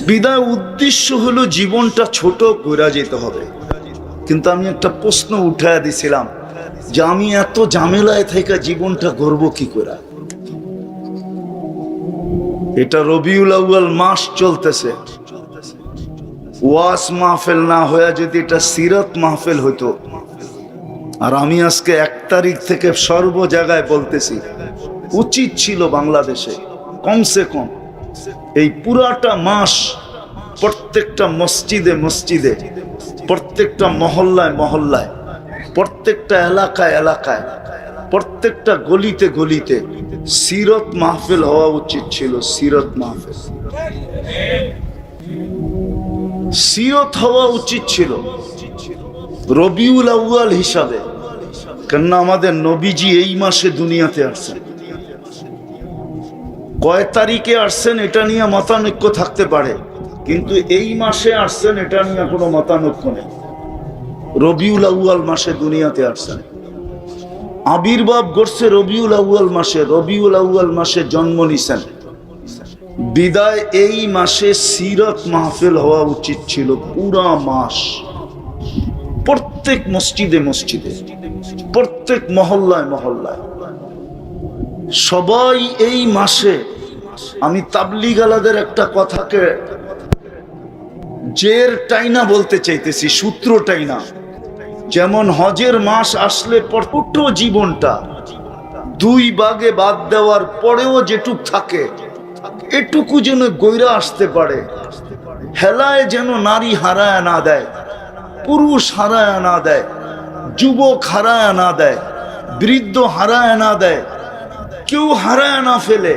বিদায় উদ্দেশ্য হলো জীবনটা ছোট করে যেতে হবে। কিন্তু আমি একটা প্রশ্ন উঠাইয়া দিছিলাম যে আমি এত ঝামেলায় থেকে জীবনটা গড়ব কি করে? এটা রবিউল আউয়াল মাস চলতেছে, ওয়াজ মাহফিল না হয়ে যদি এটা সিরাত মাহফিল হইতো, আর আমি আজকে 1 তারিখ থেকে সর্ব জায়গায় বলতেছি, উচিত ছিল বাংলাদেশে কমসে কম এই পুরাটা মাস প্রত্যেকটা মসজিদে মসজিদে, প্রত্যেকটা মহল্লায় মহল্লায়, প্রত্যেকটা এলাকায় এলাকায়, প্রত্যেকটা গলিতে গলিতে সিরত মাহফিল হওয়া উচিত ছিল। সিরত মাহফিল, সিরত হওয়া উচিত ছিল রবিউল আউয়াল হিসাবে। কেননা আমাদের নবীজি এই মাসে দুনিয়াতে আসছেন। কয় তারিখে আসছেন এটা নিয়ে মতানৈক্য থাকতে পারে, কিন্তু এই মাসে আসছেন এটা নিয়ে কোনো মতানৈক্য নেই। রবিউল আউয়াল মাসে দুনিয়াতে আসছেন, আবির্ভাব করছে রবিউল আউয়াল মাসে, রবিউল আউয়াল মাসে জন্ম নিছেন। বিদায় এই মাসে সিরত মাহফিল হওয়া উচিত ছিল পুরা মাস। প্রত্যেক মসজিদে মসজিদে, প্রত্যেক মহল্লায় মহল্লায় সবাই এই মাসে, আমি তাবলিগালাদের একটা কথাকে জের টাইনা বলতে চাইতেছি, সূত্রটাই না। যেমন হজের মাস আসলে পুরো জীবনটা দুই ভাগে বাদ দেওয়ার পরেও যেটুক থাকে এটুকু যেন গইরা আসতে পারে, হেলায় যেন নারী হারায় না দেয়, পুরুষ হারায় না দেয়, যুবক হারায় না দেয়, বৃদ্ধ হারায় না দেয়, কেউ হারায় না ফেলে।